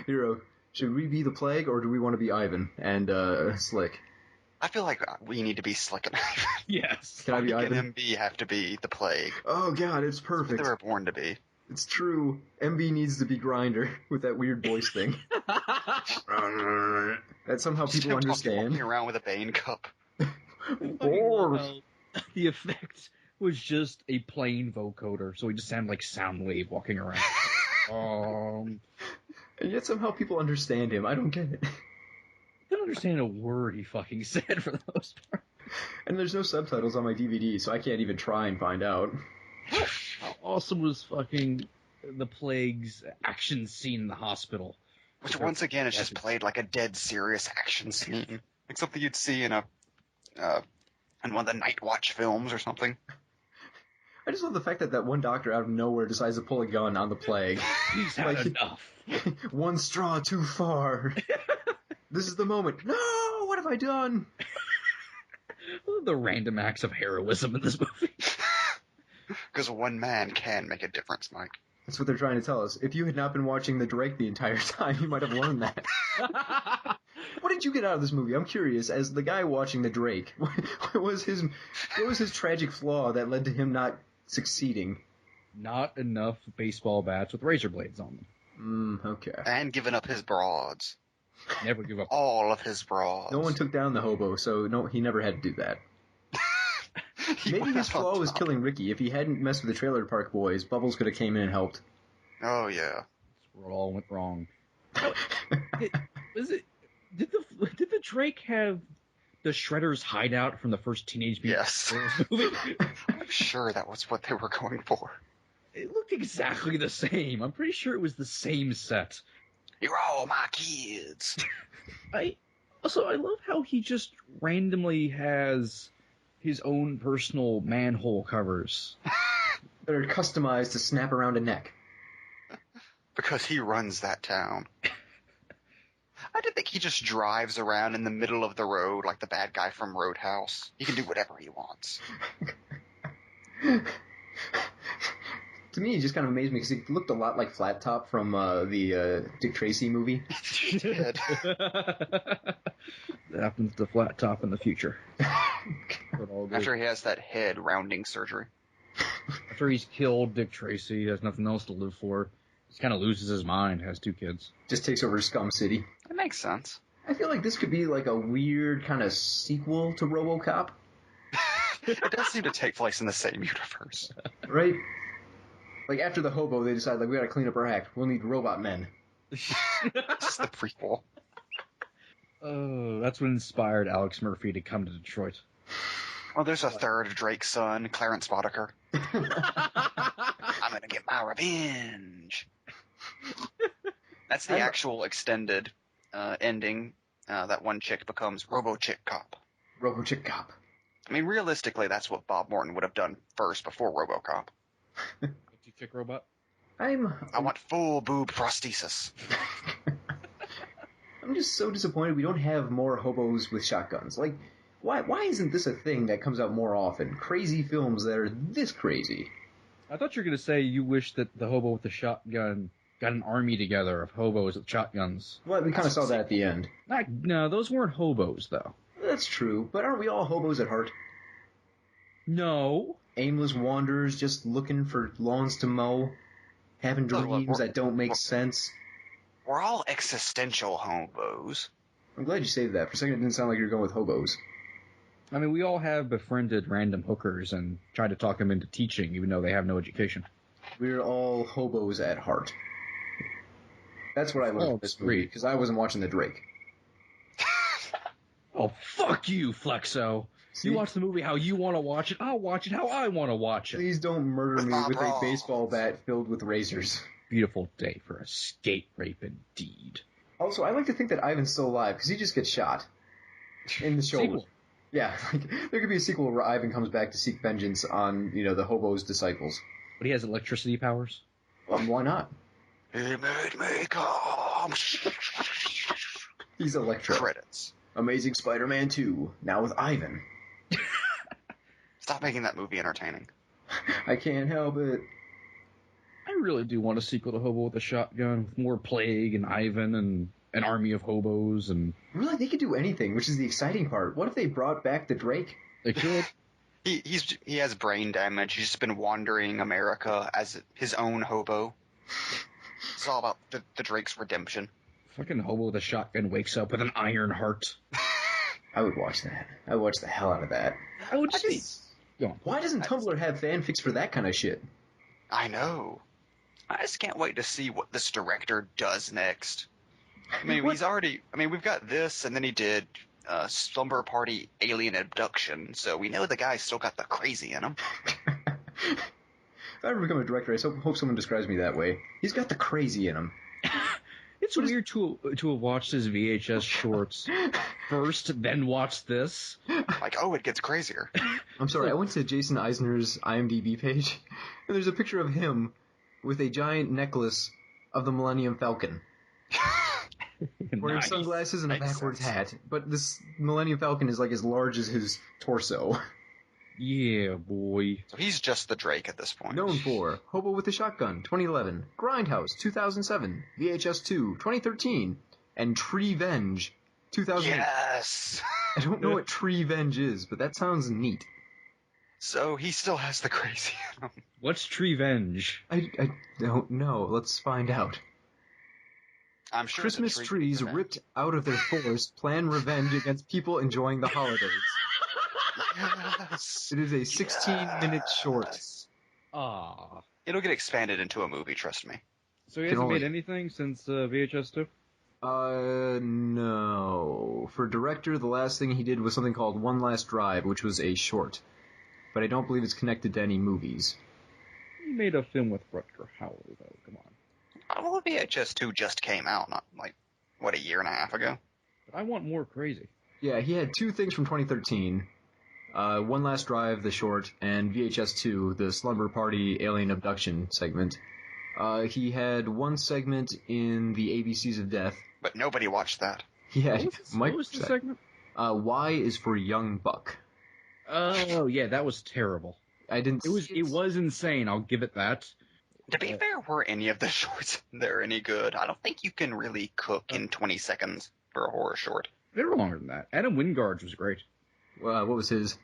Hero, should we be the Plague, or do we want to be Ivan and Slick? I feel like we need to be Slick and Ivan. Yes. Can I be Mike Ivan? and MB have to be the Plague. Oh god, it's What perfect. they were born to be. It's true. MB needs to be Grinder with that weird voice thing. That somehow Just people him understand. walking around with a Bane cup. Or The effect was just a plain vocoder, so he just sounded like Soundwave walking around. And yet somehow people understand him. I don't get it. I don't understand a word he fucking said for the most part. And there's no subtitles on my DVD, so I can't even try and find out. How awesome was fucking the Plague's action scene in the hospital? Which once again is just played like a dead serious action scene. Like something you'd see in in one of the Night Watch films or something. I just love the fact that one doctor out of nowhere decides to pull a gun on the Plague. He's had enough. One straw too far. This is the moment. No, what have I done? The random acts of heroism in this movie. Because one man can make a difference, Mike. That's what they're trying to tell us. If you had not been watching The Drake the entire time, you might have learned that. What did you get out of this movie? I'm curious, as the guy watching The Drake, what was his tragic flaw that led to him not succeeding? Not enough baseball bats with razor blades on them. Okay. And giving up his broads. Never give up. All of his broads. No one took down the hobo, so no, he never had to do that. Maybe his flaw was killing Ricky. If he hadn't messed with the Trailer Park Boys, Bubbles could have came in and helped. Oh, yeah. That's where it all went wrong. Did the Drake have the Shredder's hideout from the first Teenage Mutant Ninja movie? I'm sure that was what they were going for. It looked exactly the same. I'm pretty sure it was the same set. You're all my kids. I love how he just randomly has his own personal manhole covers. That are customized to snap around a neck. Because he runs that town. I did think he just drives around in the middle of the road like the bad guy from Roadhouse. He can do whatever he wants. To me, it just kind of amazed me because he looked a lot like Flat Top from the Dick Tracy movie. He did. That happens to Flat Top in the future. After he has that head rounding surgery. After he's killed Dick Tracy, he has nothing else to live for. He kind of loses his mind, has 2 kids. Just takes over Scum City. That makes sense. I feel like this could be like a weird kind of sequel to RoboCop. It does seem to take place in the same universe. Right? Like, after the hobo, they decide, like, we gotta clean up our act. We'll need robot men. It's the prequel. Oh, that's what inspired Alex Murphy to come to Detroit. Well, there's a third Drake's son, Clarence Boddicker. I'm gonna get my revenge. That's the actual extended ending. That one chick becomes Robo-Chick Cop. Robo-Chick Cop. I mean, realistically, that's what Bob Morton would have done first before RoboCop. Chick robot? I want full boob prosthesis. I'm just so disappointed we don't have more hobos with shotguns. Like, why isn't this a thing that comes out more often? Crazy films that are this crazy. I thought you were going to say you wish that the hobo with the shotgun got an army together of hobos with shotguns. Well, we kind of saw that at the end. No, those weren't hobos, though. That's true, but aren't we all hobos at heart? No. Aimless wanderers just looking for lawns to mow, having dreams that don't make sense. We're all existential hobos. I'm glad you saved that. For a second, it didn't sound like you were going with hobos. I mean, we all have befriended random hookers and tried to talk them into teaching, even though they have no education. We're all hobos at heart. That's what I learned from this movie, because I wasn't watching The Drake. Oh, fuck you, Flexo. See? You watch the movie how you want to watch it, I'll watch it how I want to watch it. Please don't murder me with a baseball bat filled with razors. Beautiful day for a skate rape indeed. Also, I like to think that Ivan's still alive, because he just gets shot. In the shoulder. Sequel. Yeah, there could be a sequel where Ivan comes back to seek vengeance on, the hobo's disciples. But he has electricity powers? Well, why not? He made me come. He's Electro. Credits. Amazing Spider-Man 2, now with Ivan. Stop making that movie entertaining. I can't help it. I really do want a sequel to Hobo with a Shotgun with more Plague and Ivan and an army of hobos and... Really, they could do anything, which is the exciting part. What if they brought back the Drake? They could. He has brain damage. He's just been wandering America as his own hobo. It's all about the Drake's redemption. Fucking Hobo with a Shotgun wakes up with an iron heart. I would watch that. I would watch the hell out of that. I would just... Why doesn't Tumblr have fanfics for that kind of shit? I know. I just can't wait to see what this director does next. I mean, What? we've got this, and then he did Slumber Party Alien Abduction, so we know the guy's still got the crazy in him. If I ever become a director, I hope someone describes me that way. He's got the crazy in him. It's weird to have watched his VHS shorts first, then watch this. Like, oh, it gets crazier. I'm sorry, I went to Jason Eisner's IMDb page, and there's a picture of him with a giant necklace of the Millennium Falcon. Wearing Nice. sunglasses and a Makes backwards sense. hat. But this Millennium Falcon is like as large as his torso. Yeah, boy. So he's just the Drake at this point. Known for Hobo with a Shotgun, 2011, Grindhouse, 2007, VHS 2, 2013, and Treevenge, 2008. Yes! I don't know what Treevenge is, but that sounds neat. So he still has the crazy in him. What's Treevenge? I don't know. Let's find out. I'm sure Christmas it's a trees event. ripped out of their forest plan revenge against people enjoying the holidays. Yes. It is a 16-minute short. Yes. Ah. It'll get expanded into a movie, trust me. So he Can hasn't only- made anything since VHS 2? No. For director, the last thing he did was something called One Last Drive, which was a short. But I don't believe it's connected to any movies. He made a film with Rutger Hauer, though. Come on. Well, VHS 2 just came out, not like, what, a year and a half ago? But I want more crazy. Yeah, he had two things from 2013. One Last Drive, the short, and VHS 2, the Slumber Party Alien Abduction segment. He had one segment in the ABCs of Death. But nobody watched that. He had What was the segment? Y is for Young Buck. Oh, yeah, that was terrible. I didn't. It was insane, I'll give it that. To be fair, were any of the shorts there any good? I don't think you can really cook in 20 seconds for a horror short. They were longer than that. Adam Wingard's was great. What was his?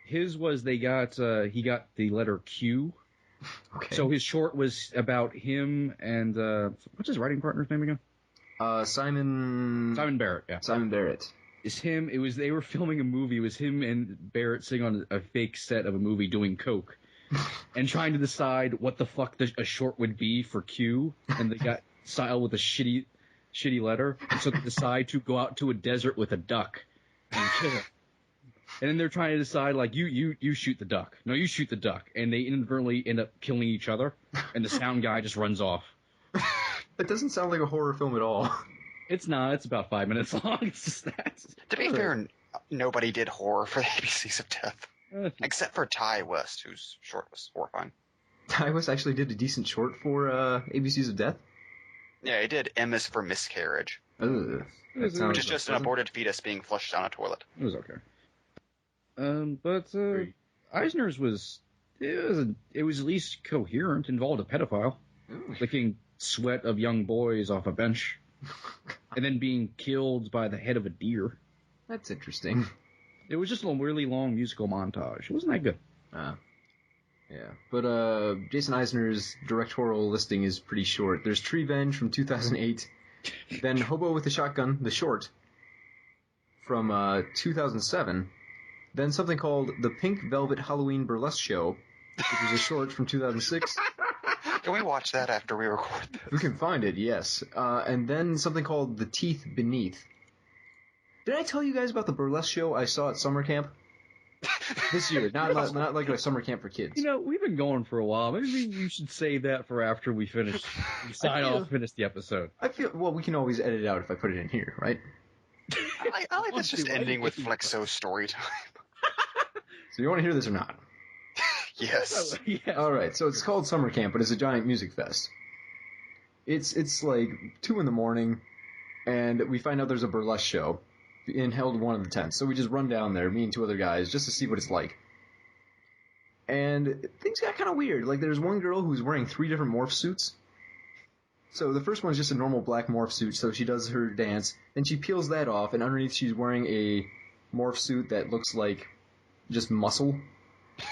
His was he got the letter Q. Okay. So his short was about him and what's his writing partner's name again? Simon Barrett. Yeah, Simon Barrett. it's him. It was they were filming a movie. It was him and Barrett sitting on a fake set of a movie doing coke, and trying to decide what the fuck a short would be for Q. And they got style with a shitty letter, and so they decide to go out to a desert with a duck and kill it. And then they're trying to decide, like, you shoot the duck. No, you shoot the duck. And they inadvertently end up killing each other, and the sound guy just runs off. That doesn't sound like a horror film at all. It's not. It's about 5 minutes long. It's just that. To be fair, nobody did horror for the ABCs of Death. Except for Ty West, whose short was horrifying. Ty West actually did a decent short for ABCs of Death. Yeah, he did M is for Miscarriage, Ugh. That sounds which is just an unpleasant. aborted fetus being flushed down a toilet. It was okay. But Eisner's was it was at least coherent. Involved a pedophile licking sweat of young boys off a bench, and then being killed by the head of a deer. That's interesting. It was just a really long musical montage. It wasn't that good. Yeah. But Jason Eisner's directorial listing is pretty short. There's Treevenge from 2008, then Hobo with a Shotgun, the short, from 2007, then something called The Pink Velvet Halloween Burlesque Show, which was a short from 2006. Can we watch that after we record this? We can find it, yes. And then something called The Teeth Beneath. Did I tell you guys about the burlesque show I saw at summer camp? This year, not like a summer camp for kids. You know, we've been going for a while. Maybe you should save that for after we finish. We sign off, finish the episode. I feel, well, we can always edit it out if I put it in here, right? I like this just ending with Flexo story time. So you want to hear this or not? Yes. Yeah. Alright, so it's called summer camp, but it's a giant music fest. It's like 2 a.m, and we find out there's a burlesque show held in one of the tents. So we just run down there, me and 2 other guys, just to see what it's like. And things got kind of weird. Like, there's one girl who's wearing 3 different morph suits. So the first one's just a normal black morph suit, so she does her dance. Then she peels that off, and underneath she's wearing a morph suit that looks like just muscle.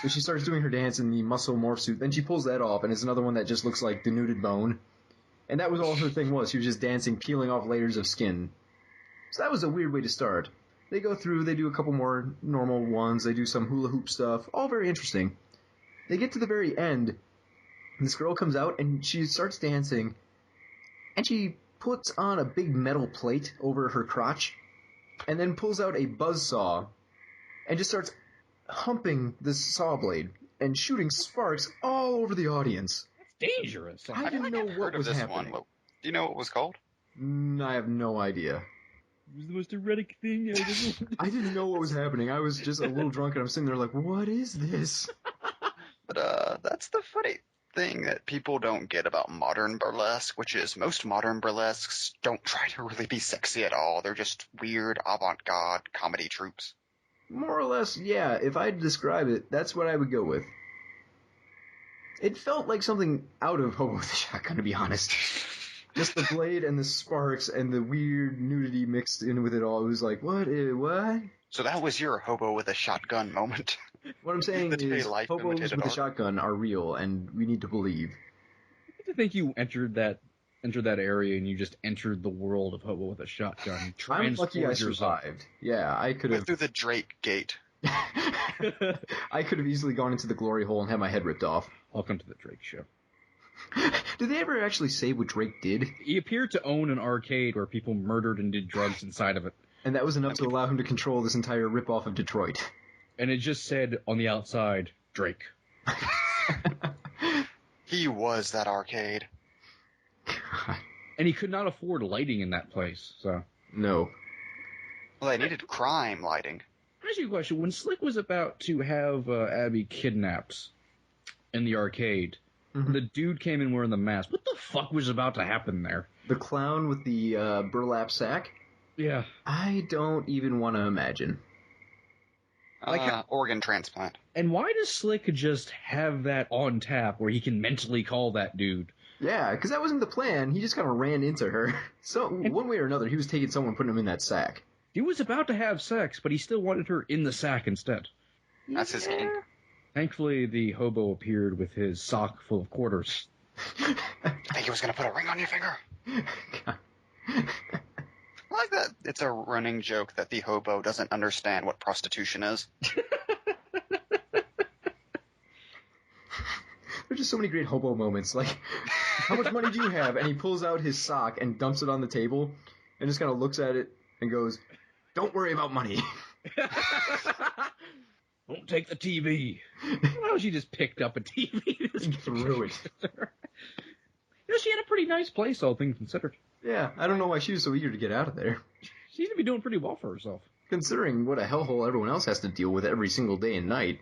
So she starts doing her dance in the muscle morph suit. Then she pulls that off, and it's another one that just looks like denuded bone. And that was all her thing was. She was just dancing, peeling off layers of skin. So that was a weird way to start. They go through, they do a couple more normal ones, they do some hula hoop stuff, all very interesting. They get to the very end, And this girl comes out, and she starts dancing, and she puts on a big metal plate over her crotch, and then pulls out a buzzsaw, and just starts humping this saw blade, and shooting sparks all over the audience. That's dangerous. I didn't know what was happening. Do you know what it was called? I have no idea. It was the most erotic thing ever. I didn't know what was happening. I was just a little drunk, and I'm sitting there like, what is this? But that's the funny thing that people don't get about modern burlesque, which is most modern burlesques don't try to really be sexy at all. They're just weird, avant-garde comedy troupes. More or less, yeah. If I had to describe it, that's what I would go with. It felt like something out of Hobo with a Shotgun, to be honest. Just the blade and the sparks and the weird nudity mixed in with it all. It was like, what? So that was your Hobo with a Shotgun moment. What I'm saying The day is, life hobos imitated with a art. shotgun are real, and we need to believe. I think you entered that area and you just entered the world of Hobo with a Shotgun. I'm lucky I Transformed yourself. survived. Yeah, I could Went have. through the Drake gate. I could have easily gone into the glory hole and had my head ripped off. Welcome to the Drake Show. Did they ever actually say what Drake did? He appeared to own an arcade where people murdered and did drugs inside of it. And that was enough to allow him to control this entire ripoff of Detroit. And it just said on the outside, Drake. He was that arcade. And he could not afford lighting in that place, so. No. Well, they needed crime lighting. I'll ask you a question. When Slick was about to have Abby kidnapped in the arcade, the dude came in wearing the mask. What the fuck was about to happen there? The clown with the burlap sack? Yeah. I don't even want to imagine. Organ transplant. And why does Slick just have that on tap where he can mentally call that dude? Yeah, because that wasn't the plan. He just kind of ran into her. So, one way or another, he was taking someone and putting him in that sack. He was about to have sex, but he still wanted her in the sack instead. That's his kink. Thankfully, the hobo appeared with his sock full of quarters. I think he was going to put a ring on your finger. I like that it's a running joke that the hobo doesn't understand what prostitution is. There's just so many great hobo moments. Like, how much money do you have? And he pulls out his sock and dumps it on the table and just kind of looks at it and goes, don't worry about money. Don't take the TV. Why don't she just picked up a TV And threw it. You know, she had a pretty nice place, all things considered. Yeah, I don't know why she was so eager to get out of there. She seemed to be doing pretty well for herself. Considering what a hellhole everyone else has to deal with every single day and night.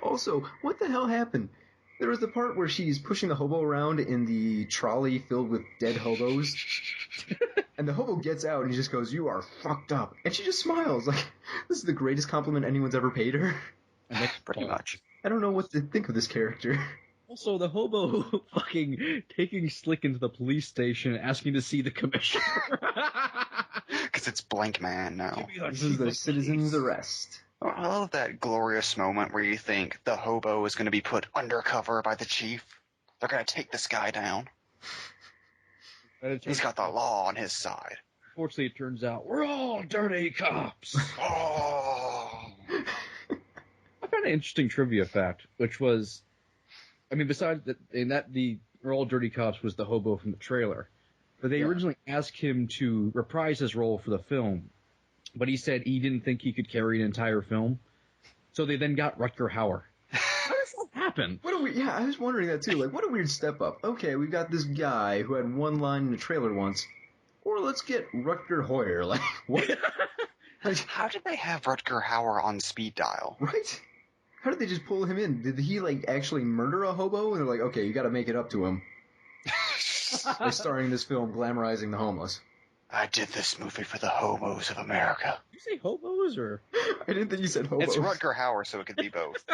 Also, what the hell happened? There was the part where she's pushing the hobo around in the trolley filled with dead hobos. And the hobo gets out and he just goes, you are fucked up. And she just smiles like, this is the greatest compliment anyone's ever paid her. Pretty much. I don't know what to think of this character. Also, the hobo fucking taking Slick into the police station asking to see the commissioner. Because it's Blank Man now. This is the citizen's arrest. I love that glorious moment where you think the hobo is going to be put undercover by the chief. They're going to take this guy down. He's got the law on his side. Unfortunately, it turns out we're all dirty cops. Oh. I found an interesting trivia fact, which was, I mean, besides that, the we're all dirty cops was the hobo from the trailer, but they originally asked him to reprise his role for the film, but he said he didn't think he could carry an entire film, so they then got Rutger Hauer. How does that happen? Yeah, I was wondering that too. Like, what a weird step up. Okay, we've got this guy who had one line in the trailer once, or let's get Rutger Hauer. Like, what? How did they have Rutger Hauer on speed dial? Right? How did they just pull him in? Did he, like, actually murder a hobo? And they're like, okay, you gotta make it up to him. By starring in this film, glamorizing the homeless. I did this movie for the hobos of America. Did you say hobos, or? I didn't think you said hobos. It's Rutger Hauer, so it could be both.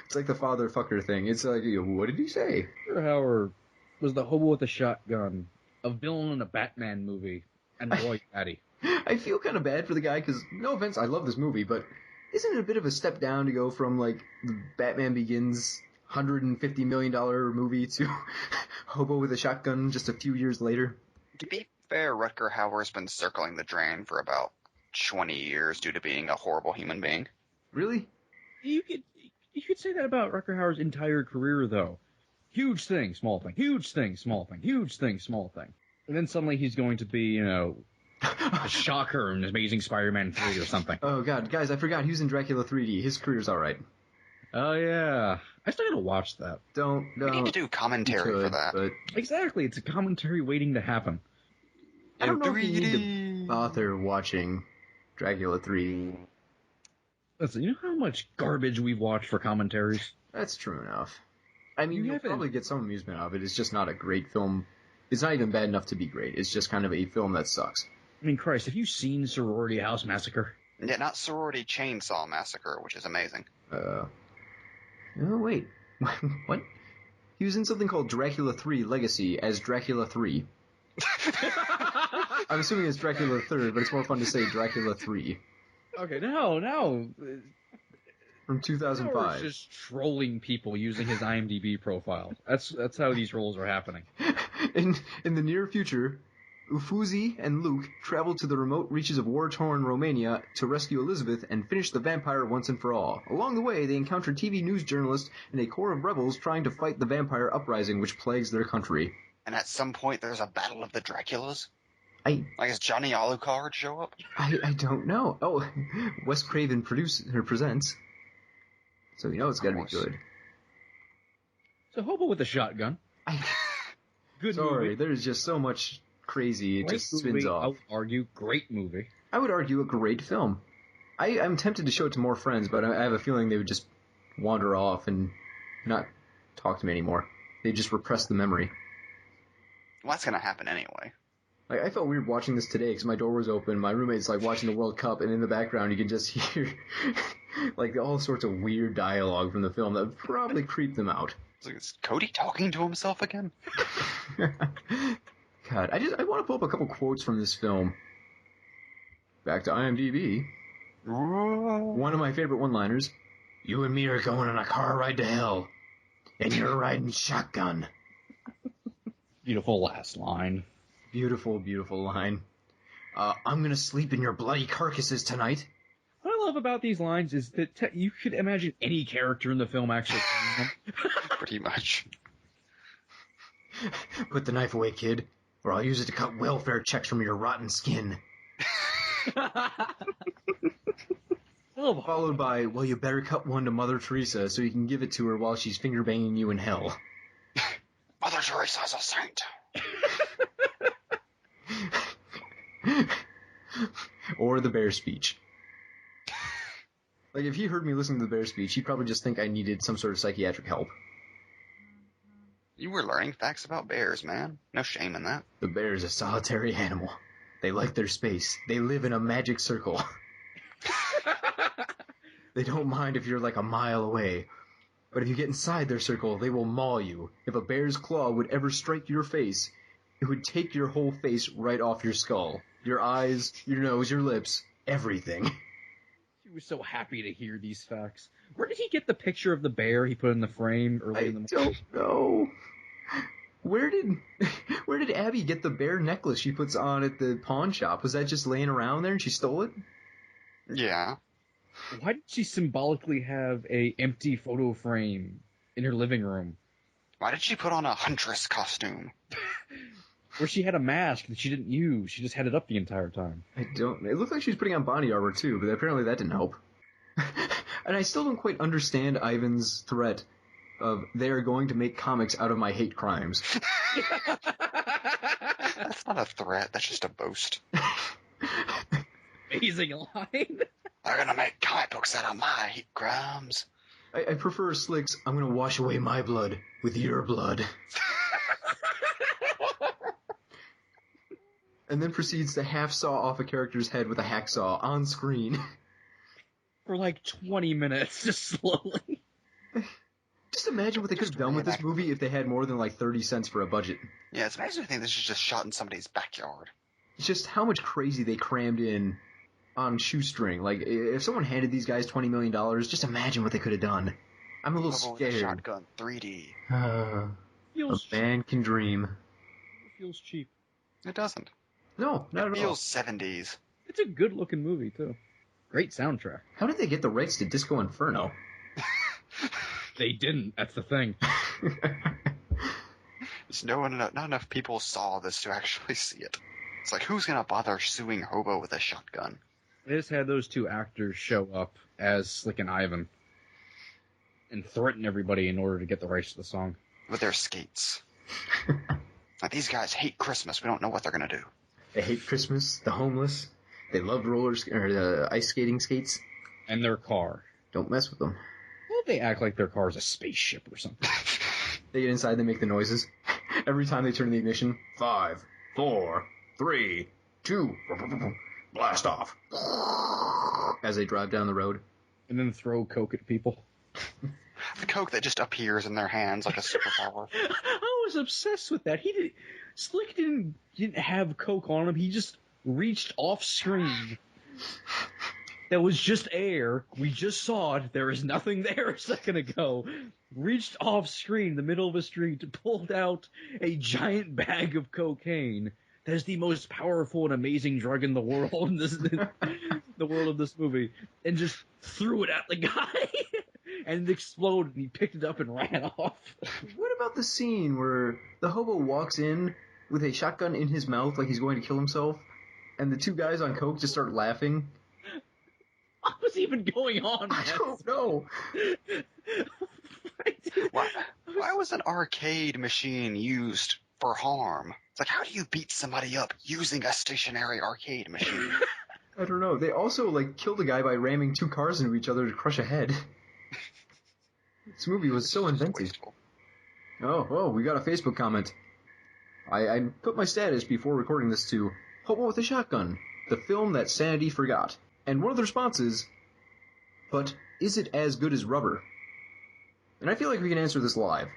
It's like the father fucker thing. It's like, what did he say? Rutger Hauer was the hobo with a shotgun, a villain in a Batman movie, and Roy Batty. I feel kind of bad for the guy, because, no offense, I love this movie, but isn't it a bit of a step down to go from, like, the Batman Begins $150 million movie to Hobo with a Shotgun just a few years later? To be fair, Rutger Hauer's been circling the drain for about 20 years due to being a horrible human being. Really? You could You could say that about Rutger Hauer's entire career, though. Huge thing, small thing. Huge thing, small thing. Huge thing, small thing. And then suddenly he's going to be, a Shocker in Amazing Spider-Man 3 or something. Oh, God. Guys, I forgot. He was in Dracula 3D. His career's all right. Oh, yeah. I still gotta watch that. Don't. We need to do commentary for that. But Exactly. It's a commentary waiting to happen. I don't know if you need to bother watching Dracula 3. Listen, you know how much garbage we've watched for commentaries? That's true enough. I mean, you'll haven't- probably get some amusement out of it. It's just not a great film. It's not even bad enough to be great. It's just kind of a film that sucks. I mean, Christ, have you seen Sorority House Massacre? Yeah, not Sorority Chainsaw Massacre, which is amazing. Oh, wait. What? He was in something called Dracula 3 Legacy as Dracula 3. I'm assuming it's Dracula 3rd, but it's more fun to say Dracula 3. Okay, no. From Howard's 2005. just trolling people using his IMDb profile. That's how these roles are happening. In the near future, Ufuzi and Luke travel to the remote reaches of war-torn Romania to rescue Elizabeth and finish the vampire once and for all. Along the way, they encounter TV news journalists and a corps of rebels trying to fight the vampire uprising which plagues their country. And at some point, there's a battle of the Draculas? I Like, does Johnny Alucard show up? don't know. Oh, Wes Craven presents. So you know it's gotta be good. So, Hobo with a Shotgun. Good Sorry, movie. there's just so much crazy, it Great just spins movie. I off. would argue, great movie. I would argue a great film. I'm tempted to show it to more friends, but I have a feeling they would just wander off and not talk to me anymore. They'd just repress the memory. Well, that's gonna happen anyway. Like, I felt weird watching this today because my door was open, my roommate's like watching the World Cup, and in the background you can just hear like all sorts of weird dialogue from the film that would probably creep them out. It's like, is Cody talking to himself again? God, I want to pull up a couple quotes from this film. Back to IMDb. One of my favorite one-liners. You and me are going on a car ride to hell. And you're riding shotgun. Beautiful last line. Beautiful, beautiful line. I'm gonna sleep in your bloody carcasses tonight. What I love about these lines is that you could imagine any character in the film actually saying them. Pretty much. Put the knife away, kid, or I'll use it to cut welfare checks from your rotten skin. Followed by, well, you better cut one to Mother Teresa so you can give it to her while she's finger banging you in hell. Mother Teresa's a saint. Or the bear speech. Like, if he heard me listen to the bear speech, he'd probably just think I needed some sort of psychiatric help. You were learning facts about bears, man. No shame in that. The bear is a solitary animal. They like their space. They live in a magic circle. They don't mind if you're like a mile away. But if you get inside their circle, they will maul you. If a bear's claw would ever strike your face, it would take your whole face right off your skull. Your eyes, your nose, your lips, everything. He was so happy to hear these facts. Where did he get the picture of the bear he put in the frame early in the morning? I don't know. Where did Abby get the bear necklace she puts on at the pawn shop? Was that just laying around there and she stole it? Yeah. Why did she symbolically have a empty photo frame in her living room Why did she put on a huntress costume? where she had a mask that she didn't use? She just had it up the entire time. It looked like she was putting on body armor too, but apparently that didn't help. And I still don't quite understand Ivan's threat of they are going to make comics out of my hate crimes. That's not a threat, that's just a boast. Amazing line. They're gonna make comic books out of my hate crimes. I prefer Slick's, I'm going to wash away my blood with your blood. And then proceeds to half saw off a character's head with a hacksaw on screen. For like 20 minutes, just slowly. Just imagine what they could have done with this movie if they had more than like 30 cents for a budget. Yeah, it's amazing to think this is just shot in somebody's backyard. It's just how much crazy they crammed in on shoestring. Like, if someone handed these guys $20 million, just imagine what they could have done. I'm a little Hobo with a scared. Shotgun 3D. A Feels man can dream. feels cheap. It doesn't. No, not It at all. feels 70s. It's a good looking movie too. Great soundtrack. How did they get the rights to Disco Inferno? They didn't. That's the thing. Just not enough people saw this to actually see it. It's like, who's gonna bother suing Hobo with a Shotgun? They just had those two actors show up as Slick and Ivan and threaten everybody in order to get the rights to the song. With their skates. Like, these guys hate Christmas. We don't know what they're gonna do. They hate Christmas, the homeless. They love ice skating skates. And their car. Don't mess with them. Well, they act like their car's a spaceship or something. They get inside, they make the noises. Every time they turn the ignition, 5, 4, 3, 2, blast off. As they drive down the road. And then throw Coke at people. The Coke that just appears in their hands like a superpower. I was obsessed with that. Slick didn't have Coke on him. He just reached off screen. That was just air. We just saw it. There is nothing there a second ago. Reached off screen in the middle of a street, pulled out a giant bag of cocaine. That is the most powerful and amazing drug in the world in the world of this movie, and just threw it at the guy. And it exploded, and he picked it up and ran off. What about the scene where the hobo walks in with a shotgun in his mouth like he's going to kill himself, and the two guys on coke just start laughing? What was even going on, man? I don't know. Why was an arcade machine used for harm? It's like, how do you beat somebody up using a stationary arcade machine? I don't know. They also, killed a guy by ramming two cars into each other to crush a head. This movie was so inventive. Wasteful. Oh, we got a Facebook comment. I put my status before recording this to Hobo with a Shotgun, the film that sanity forgot. And one of the responses, but is it as good as Rubber? And I feel like we can answer this live.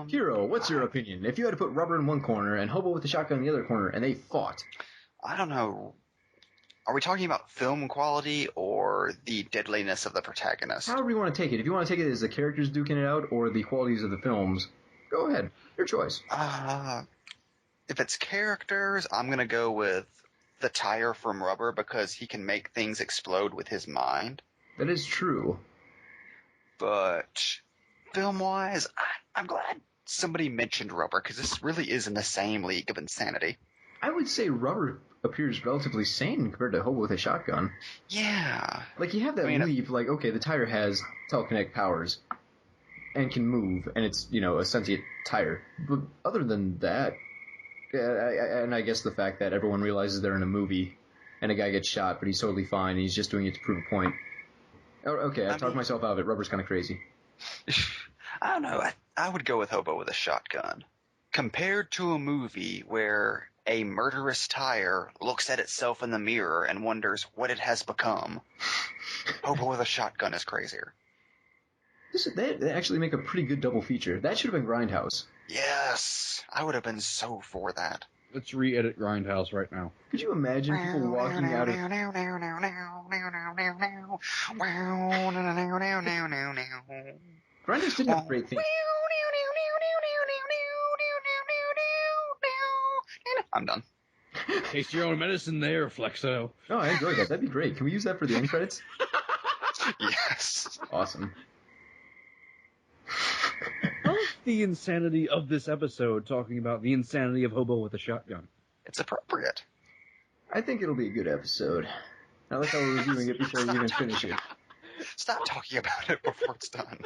Hero, what's your opinion? If you had to put Rubber in one corner and Hobo with a Shotgun in the other corner, and they fought. I don't know. Are we talking about film quality or the deadliness of the protagonist? However you want to take it. If you want to take it as the characters duking it out or the qualities of the films, go ahead. Your choice. If it's characters, I'm going to go with the tire from Rubber because he can make things explode with his mind. That is true. But film-wise, I'm glad somebody mentioned Rubber because this really is in the same league of insanity. I would say Rubber appears relatively sane compared to Hobo with a Shotgun. Yeah. You have that leap, okay, the tire has telekinetic powers and can move, and it's, a sentient tire. But other than that, and I guess the fact that everyone realizes they're in a movie and a guy gets shot, but he's totally fine, and he's just doing it to prove a point. Okay, I talked myself out of it. Rubber's kind of crazy. I don't know. I would go with Hobo with a Shotgun. Compared to a movie where a murderous tire looks at itself in the mirror and wonders what it has become, Hobo with a Shotgun is crazier. They actually make a pretty good double feature. That should have been Grindhouse. Yes! I would have been so for that. Let's re-edit Grindhouse right now. Could you imagine people walking out of... Grindhouse didn't have great themes. I'm done. Taste your own medicine there, Flexo. Oh, I enjoyed that. That'd be great. Can we use that for the end credits? Yes. Awesome. I love the insanity of this episode, talking about the insanity of Hobo with a Shotgun. It's appropriate. I think it'll be a good episode. I like how we're reviewing it before we even finish it. Stop talking about it before it's done.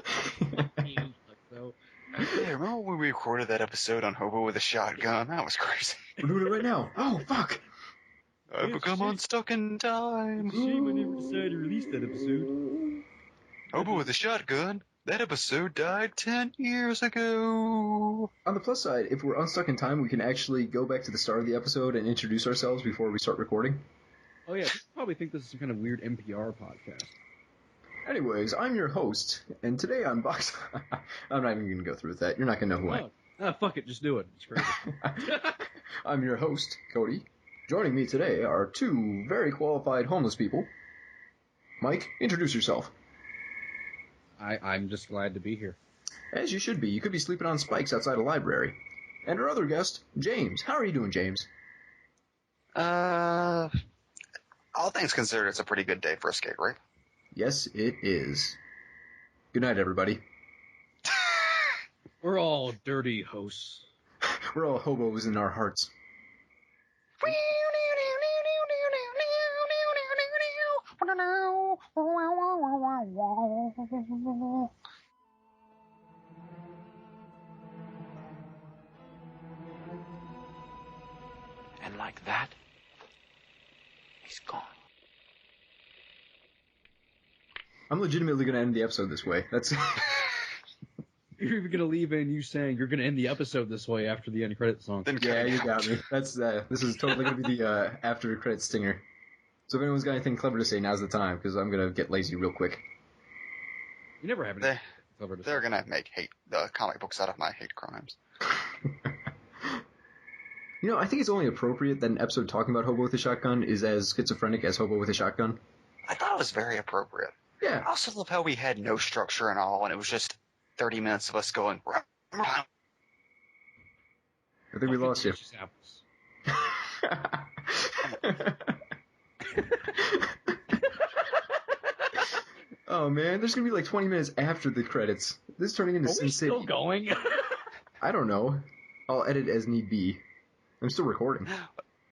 Hey, remember when we recorded that episode on Hobo with a Shotgun? That was crazy. We're doing it right now. Oh, fuck. I've become unstuck in time. Shame I never decided to release that episode. Hobo with a Shotgun? That episode died 10 years ago. On the plus side, if we're unstuck in time, we can actually go back to the start of the episode and introduce ourselves before we start recording. Oh yeah, people probably think this is some kind of weird NPR podcast. Anyways, I'm your host, and today on Box... I'm not even going to go through with that. You're not going to know who I am. Fuck it, just do it. It's crazy. I'm your host, Cody. Joining me today are two very qualified homeless people. Mike, introduce yourself. I'm just glad to be here. As you should be. You could be sleeping on spikes outside a library. And our other guest, James. How are you doing, James? All things considered, it's a pretty good day for a skate rape. Yes, it is. Good night, everybody. We're all dirty hosts. We're all hobos in our hearts. And like that, he's gone. I'm legitimately going to end the episode this way. That's. You're even gonna leave in you saying you're gonna end the episode this way after the end credit song. Then Yeah, cut it you out. got me. That's this is totally going to be the after credit stinger. So if anyone's got anything clever to say, now's the time, because I'm going to get lazy real quick. You never have anything clever to say. They're gonna make the comic books out of my hate crimes. You know, I think it's only appropriate that an episode talking about Hobo with a Shotgun is as schizophrenic as Hobo with a Shotgun. I thought it was very appropriate. Yeah. I also love how we had no structure and all, and it was just 30 minutes of us going. I think we lost you. Delicious apples. Oh man, there's gonna be like 20 minutes after the credits. This is turning into Are Sin we City. still going? I don't know. I'll edit as need be. I'm still recording.